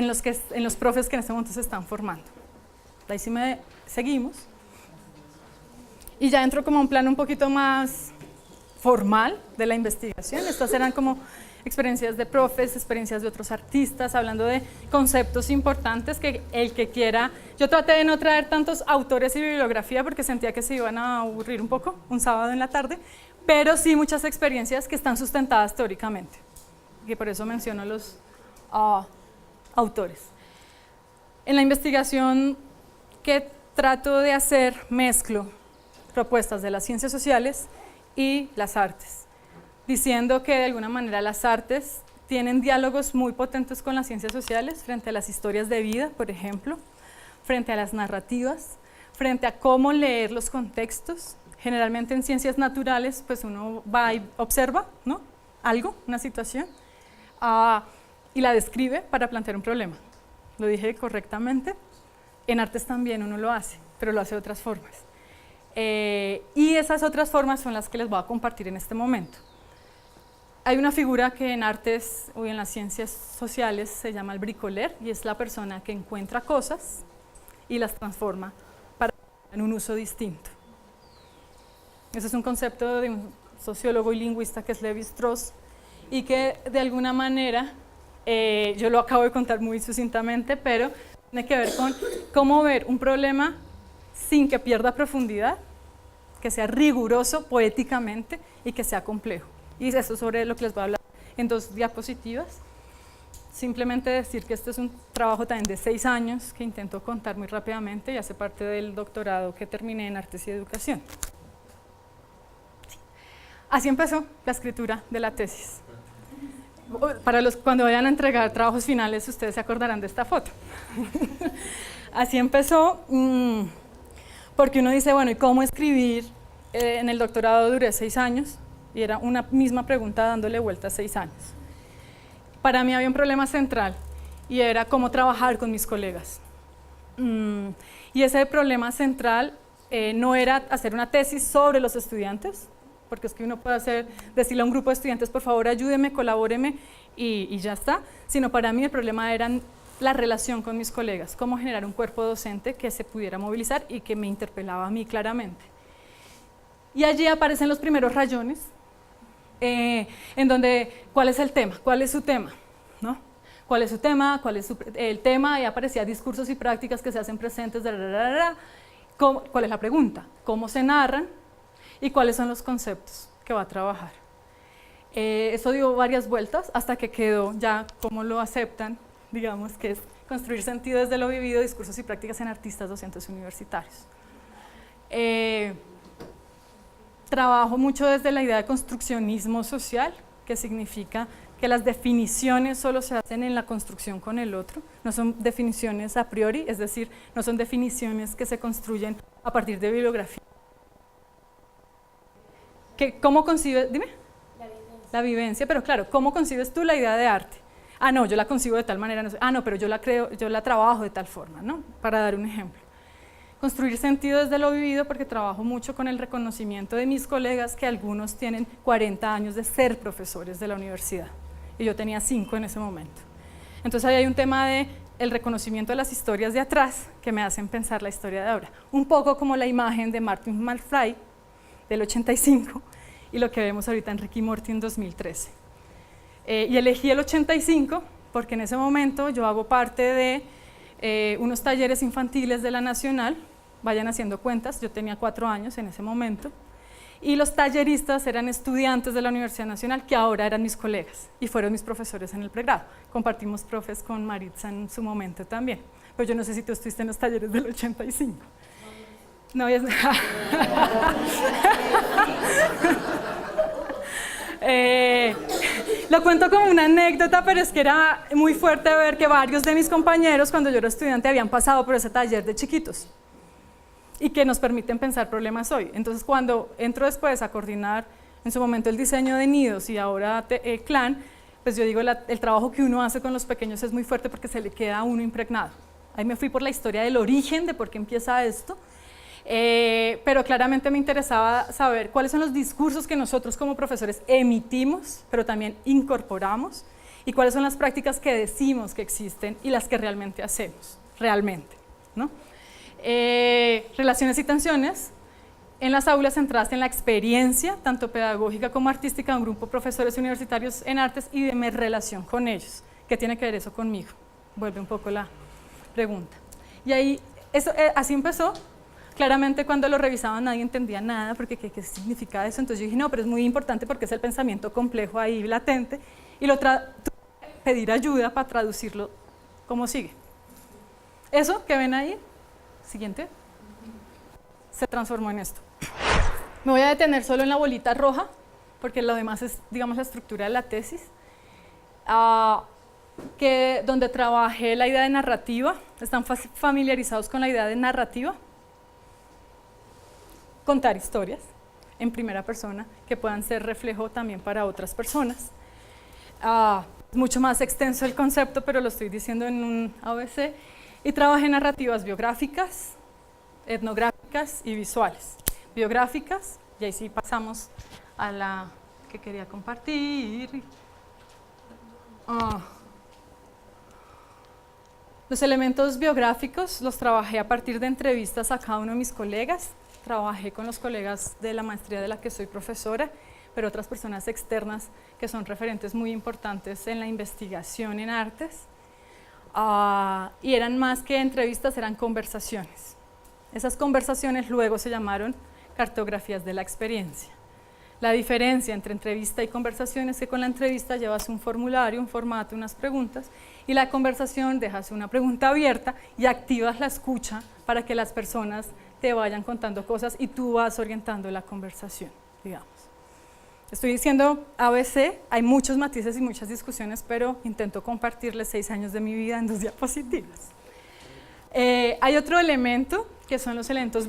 los profes que en este momento se están formando. Ahí sí seguimos. Y ya entro como a un plano un poquito más formal de la investigación. Estas eran como experiencias de profes, experiencias de otros artistas, hablando de conceptos importantes que el que quiera. Yo traté de no traer tantos autores y bibliografía porque sentía que se iban a aburrir un poco un sábado en la tarde, pero sí muchas experiencias que están sustentadas teóricamente, y por eso menciono los autores. En la investigación que trato de hacer, mezclo propuestas de las ciencias sociales y las artes, diciendo que de alguna manera las artes tienen diálogos muy potentes con las ciencias sociales frente a las historias de vida, por ejemplo, frente a las narrativas, frente a cómo leer los contextos. Generalmente en ciencias naturales pues uno va y observa, ¿no?, algo, una situación, y la describe para plantear un problema. ¿Lo dije correctamente? En artes también uno lo hace, pero lo hace de otras formas. Y esas otras formas son las que les voy a compartir en este momento. Hay una figura que en artes o en las ciencias sociales se llama el bricoler, y es la persona que encuentra cosas y las transforma para en un uso distinto. Ese es un concepto de un sociólogo y lingüista que es Lévi-Strauss, y que de alguna manera, yo lo acabo de contar muy sucintamente, pero tiene que ver con cómo ver un problema sin que pierda profundidad, que sea riguroso poéticamente y que sea complejo. Y eso es sobre lo que les voy a hablar en 2 diapositivas. Simplemente decir que este es un trabajo también de 6 años que intento contar muy rápidamente y hace parte del doctorado que terminé en Artes y Educación. Así empezó la escritura de la tesis. Cuando vayan a entregar trabajos finales, ustedes se acordarán de esta foto. Así empezó, porque uno dice, bueno, ¿y cómo escribir? En el doctorado duré 6 años, y era una misma pregunta dándole vuelta a 6 años. Para mí había un problema central, y era cómo trabajar con mis colegas. Y ese problema central no era hacer una tesis sobre los estudiantes, porque es que uno puede decirle a un grupo de estudiantes, por favor ayúdeme, colabóreme, y ya está, sino para mí el problema era la relación con mis colegas, cómo generar un cuerpo docente que se pudiera movilizar y que me interpelaba a mí claramente. Y allí aparecen los primeros rayones, en donde, ¿cuál es el tema? ¿Cuál es su tema? ¿No? ¿Cuál es su tema? ¿Cuál es el tema? Y aparecía discursos y prácticas que se hacen presentes, ¿cuál es la pregunta? ¿Cómo se narran? ¿Y cuáles son los conceptos que va a trabajar? Eso dio varias vueltas hasta que quedó ya como lo aceptan, digamos, que es construir sentido desde lo vivido, discursos y prácticas en artistas docentes universitarios. Trabajo mucho desde la idea de construccionismo social, que significa que las definiciones solo se hacen en la construcción con el otro, no son definiciones a priori, es decir, no son definiciones que se construyen a partir de bibliografía. ¿Cómo concibes? Dime. La vivencia, pero claro, ¿cómo concibes tú la idea de arte? Ah, no, yo la concibo de tal manera, no sé. Ah, no, pero yo la trabajo de tal forma, ¿no? Para dar un ejemplo. Construir sentido desde lo vivido, porque trabajo mucho con el reconocimiento de mis colegas, que algunos tienen 40 años de ser profesores de la universidad, y yo tenía 5 en ese momento. Entonces ahí hay un tema de el reconocimiento de las historias de atrás que me hacen pensar la historia de ahora. Un poco como la imagen de Martin McFly del 85 y lo que vemos ahorita en Rick y Morty en 2013. Y elegí el 85 porque en ese momento yo hago parte de unos talleres infantiles de la Nacional, vayan haciendo cuentas, yo tenía 4 años en ese momento, y los talleristas eran estudiantes de la Universidad Nacional que ahora eran mis colegas y fueron mis profesores en el pregrado. Compartimos profes con Maritza en su momento también, pero yo no sé si tú estuviste en los talleres del 85. No, ya lo cuento como una anécdota, pero es que era muy fuerte ver que varios de mis compañeros cuando yo era estudiante habían pasado por ese taller de chiquitos y que nos permiten pensar problemas hoy. Entonces cuando entro después a coordinar en su momento el diseño de nidos y ahora CLAN, pues yo digo el trabajo que uno hace con los pequeños es muy fuerte porque se le queda a uno impregnado. Ahí me fui por la historia del origen de por qué empieza esto. Pero claramente me interesaba saber cuáles son los discursos que nosotros como profesores emitimos, pero también incorporamos, y cuáles son las prácticas que decimos que existen y las que realmente hacemos, ¿no? Relaciones y tensiones en las aulas centradas en la experiencia, tanto pedagógica como artística, de un grupo de profesores universitarios en artes y de mi relación con ellos. ¿Qué tiene que ver eso conmigo? Vuelve un poco la pregunta. Y ahí, así empezó. Claramente cuando lo revisaban nadie entendía nada, porque ¿qué significa eso? Entonces yo dije, no, pero es muy importante porque es el pensamiento complejo ahí latente, y tuve que pedir ayuda para traducirlo como sigue. Eso que ven ahí, siguiente, se transformó en esto. Me voy a detener solo en la bolita roja, porque lo demás es, digamos, la estructura de la tesis, donde trabajé la idea de narrativa. ¿Están familiarizados con la idea de narrativa? Contar historias en primera persona que puedan ser reflejo también para otras personas. Es mucho más extenso el concepto, pero lo estoy diciendo en un ABC. Y trabajé narrativas biográficas, etnográficas y visuales. Biográficas, y ahí sí pasamos a la que quería compartir. Los elementos biográficos los trabajé a partir de entrevistas a cada uno de mis colegas. Trabajé con los colegas de la maestría de la que soy profesora, pero otras personas externas que son referentes muy importantes en la investigación en artes. Y eran más que entrevistas, eran conversaciones. Esas conversaciones luego se llamaron cartografías de la experiencia. La diferencia entre entrevista y conversación es que con la entrevista llevas un formulario, un formato, unas preguntas, y la conversación dejas una pregunta abierta y activas la escucha para que las personas te vayan contando cosas y tú vas orientando la conversación, digamos. Estoy diciendo ABC, hay muchos matices y muchas discusiones, pero intento compartirles 6 años de mi vida en 2 diapositivas. Hay otro elemento que son los elementos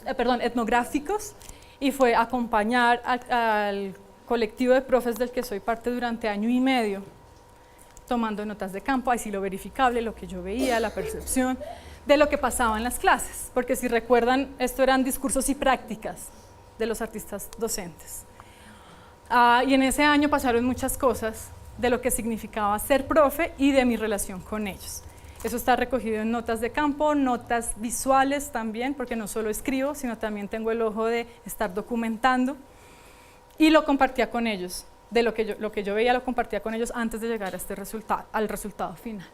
etnográficos, y fue acompañar al colectivo de profes del que soy parte durante 1 año y medio, tomando notas de campo, así lo verificable, lo que yo veía, la percepción de lo que pasaba en las clases, porque si recuerdan, esto eran discursos y prácticas de los artistas docentes. Y en ese año pasaron muchas cosas de lo que significaba ser profe y de mi relación con ellos. Eso está recogido en notas de campo, notas visuales también, porque no solo escribo, sino también tengo el ojo de estar documentando, y lo compartía con ellos, de lo que yo veía lo compartía con ellos antes de llegar a este al resultado final.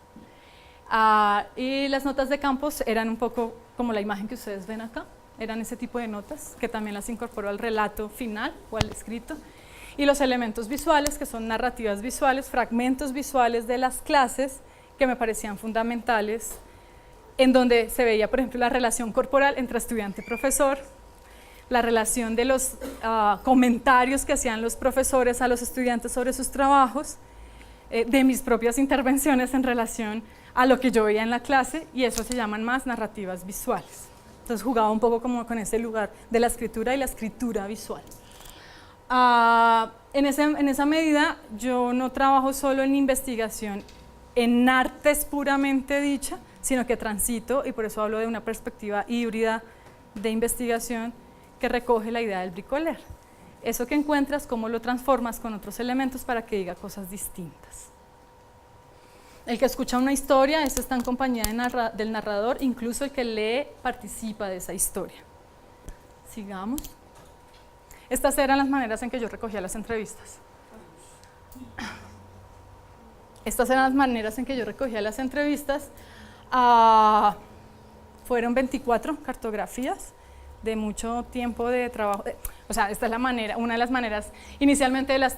Y las notas de campo eran un poco como la imagen que ustedes ven acá, eran ese tipo de notas que también las incorporó al relato final o al escrito. Y los elementos visuales, que son narrativas visuales, fragmentos visuales de las clases que me parecían fundamentales, en donde se veía, por ejemplo, la relación corporal entre estudiante y profesor, la relación de los comentarios que hacían los profesores a los estudiantes sobre sus trabajos, de mis propias intervenciones en relación a lo que yo veía en la clase, y eso se llaman más narrativas visuales. Entonces jugaba un poco como con ese lugar de la escritura y la escritura visual. En esa medida yo no trabajo solo en investigación en artes puramente dicha, sino que transito, y por eso hablo de una perspectiva híbrida de investigación que recoge la idea del bricoler. Eso que encuentras, cómo lo transformas con otros elementos para que diga cosas distintas. El que escucha una historia, esto está en compañía del narrador, incluso el que lee participa de esa historia. Sigamos. Estas eran las maneras en que yo recogía las entrevistas. Estas eran las maneras en que yo recogía las entrevistas. Fueron 24 cartografías de mucho tiempo de trabajo. O sea, esta es la manera, una de las maneras. Inicialmente las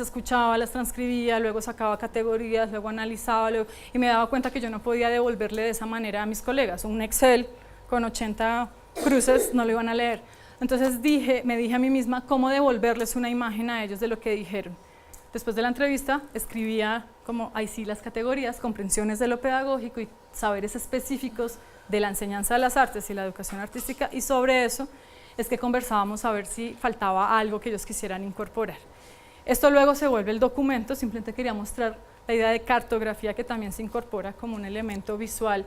escuchaba, las transcribía, luego sacaba categorías, luego analizaba, y me daba cuenta que yo no podía devolverle de esa manera a mis colegas. Un Excel con 80 cruces no lo iban a leer. Entonces me dije a mí misma cómo devolverles una imagen a ellos de lo que dijeron. Después de la entrevista escribía como ahí sí las categorías, comprensiones de lo pedagógico y saberes específicos de la enseñanza de las artes y la educación artística, y sobre eso es que conversábamos a ver si faltaba algo que ellos quisieran incorporar. Esto luego se vuelve el documento, simplemente quería mostrar la idea de cartografía que también se incorpora como un elemento visual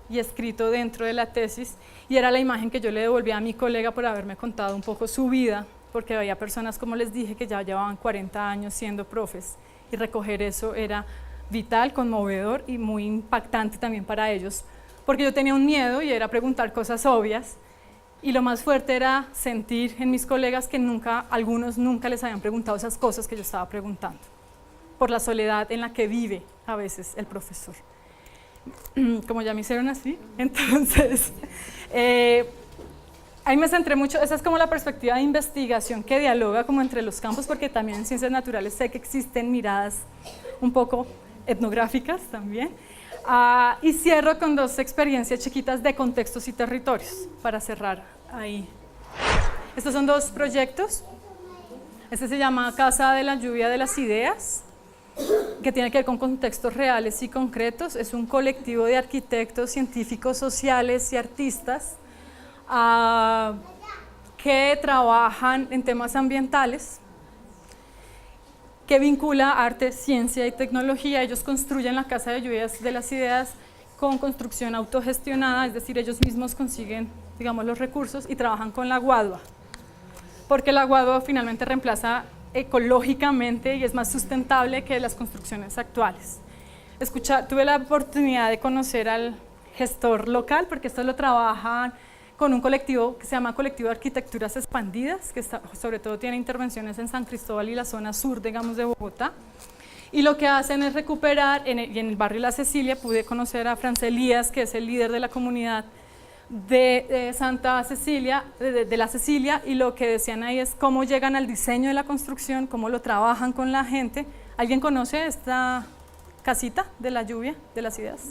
y escrito dentro de la tesis, y era la imagen que yo le devolvía a mi colega por haberme contado un poco su vida, porque había personas, como les dije, que ya llevaban 40 años siendo profes, y recoger eso era vital, conmovedor y muy impactante también para ellos, porque yo tenía un miedo y era preguntar cosas obvias, y lo más fuerte era sentir en mis colegas que algunos nunca les habían preguntado esas cosas que yo estaba preguntando, por la soledad en la que vive a veces el profesor. Como ya me hicieron así, entonces ahí me centré mucho. Esa es como la perspectiva de investigación que dialoga como entre los campos, porque también en ciencias naturales sé que existen miradas un poco etnográficas también. Y cierro con 2 experiencias chiquitas de contextos y territorios para cerrar ahí. Estos son 2 proyectos. Este se llama Casa de la Lluvia de las Ideas, que tiene que ver con contextos reales y concretos. Es un colectivo de arquitectos, científicos sociales y artistas que trabajan en temas ambientales, que vincula arte, ciencia y tecnología. Ellos construyen la Casa de Lluvias de las Ideas con construcción autogestionada, es decir, ellos mismos consiguen, digamos, los recursos y trabajan con la guadua, porque la guadua finalmente reemplaza ecológicamente y es más sustentable que las construcciones actuales. Tuve la oportunidad de conocer al gestor local, porque esto lo trabajan con un colectivo que se llama Colectivo de Arquitecturas Expandidas, que sobre todo tiene intervenciones en San Cristóbal y la zona sur, digamos, de Bogotá. Y lo que hacen es recuperar, y en el barrio La Cecilia pude conocer a Franz Elías, que es el líder de la comunidad de Santa Cecilia, de La Cecilia, y lo que decían ahí es cómo llegan al diseño de la construcción, cómo lo trabajan con la gente. ¿Alguien conoce esta casita de la lluvia, de las ideas?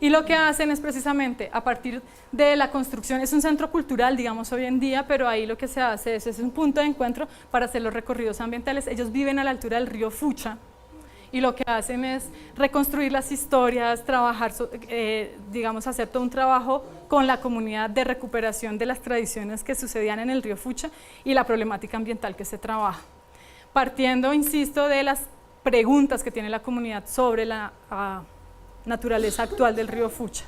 Y lo que hacen es precisamente a partir de la construcción, es un centro cultural, digamos, hoy en día, pero ahí lo que se hace es un punto de encuentro para hacer los recorridos ambientales. Ellos viven a la altura del río Fucha y lo que hacen es reconstruir las historias, trabajar, digamos, hacer todo un trabajo con la comunidad de recuperación de las tradiciones que sucedían en el río Fucha y la problemática ambiental que se trabaja. Partiendo, insisto, de las preguntas que tiene la comunidad sobre la naturaleza actual del río Fucha.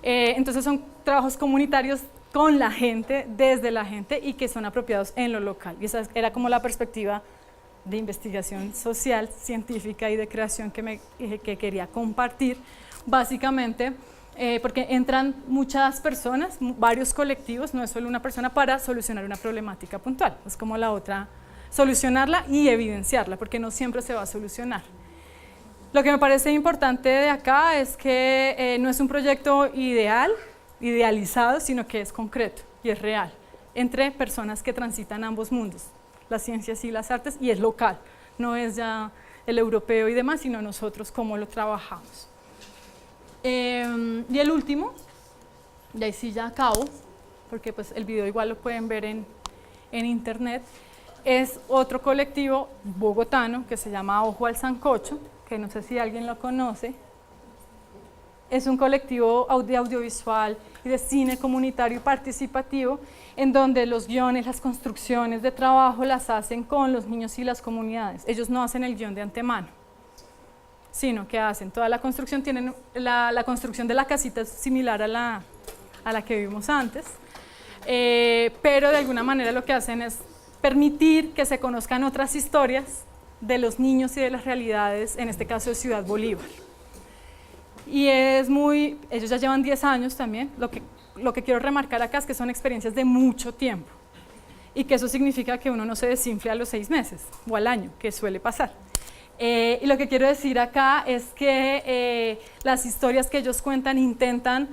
Entonces son trabajos comunitarios con la gente, desde la gente, y que son apropiados en lo local. Y esa era como la perspectiva de investigación social, científica y de creación que quería compartir, básicamente, porque entran muchas personas, varios colectivos, no es solo una persona para solucionar una problemática puntual, es como la otra, solucionarla y evidenciarla, porque no siempre se va a solucionar. Lo que me parece importante de acá es que no es un proyecto idealizado, sino que es concreto y es real, entre personas que transitan ambos mundos, las ciencias y las artes, y es local, no es ya el europeo y demás, sino nosotros cómo lo trabajamos. Y el último, y ahí sí ya acabo, porque pues el video igual lo pueden ver en internet, es otro colectivo bogotano que se llama Ojo al Sancocho, que no sé si alguien lo conoce. Es un colectivo de audiovisual y de cine comunitario y participativo, en donde los guiones, las construcciones de trabajo las hacen con los niños y las comunidades. Ellos no hacen el guión de antemano, sino que hacen toda la construcción, tienen la construcción de la casita es similar a la que vimos antes, pero de alguna manera lo que hacen es permitir que se conozcan otras historias de los niños y de las realidades, en este caso de Ciudad Bolívar. Y ellos ya llevan 10 años también, lo que quiero remarcar acá es que son experiencias de mucho tiempo, y que eso significa que uno no se desinfla a los 6 meses o al año, que suele pasar. Y lo que quiero decir acá es que las historias que ellos cuentan intentan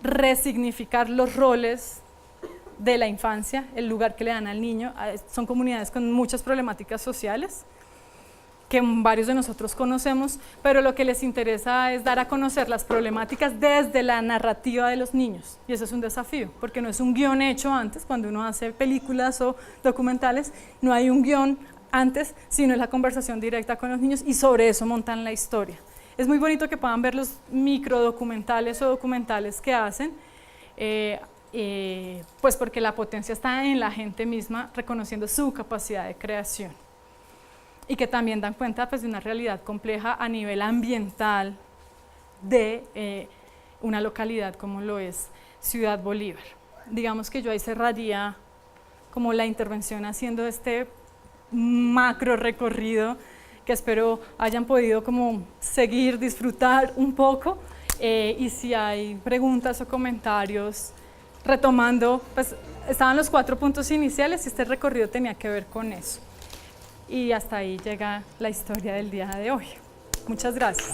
resignificar los roles de la infancia, el lugar que le dan al niño. Son comunidades con muchas problemáticas sociales, que varios de nosotros conocemos, pero lo que les interesa es dar a conocer las problemáticas desde la narrativa de los niños, y eso es un desafío, porque no es un guión hecho antes. Cuando uno hace películas o documentales, no hay un guión antes, sino es la conversación directa con los niños, y sobre eso montan la historia. Es muy bonito que puedan ver los microdocumentales o documentales que hacen, pues porque la potencia está en la gente misma, reconociendo su capacidad de creación, y que también dan cuenta pues de una realidad compleja a nivel ambiental de una localidad como lo es Ciudad Bolívar. Digamos que yo ahí cerraría como la intervención haciendo este macro recorrido, que espero hayan podido como seguir, disfrutar un poco, y si hay preguntas o comentarios, retomando, pues estaban los 4 puntos iniciales y este recorrido tenía que ver con eso. Y hasta ahí llega la historia del día de hoy. Muchas gracias.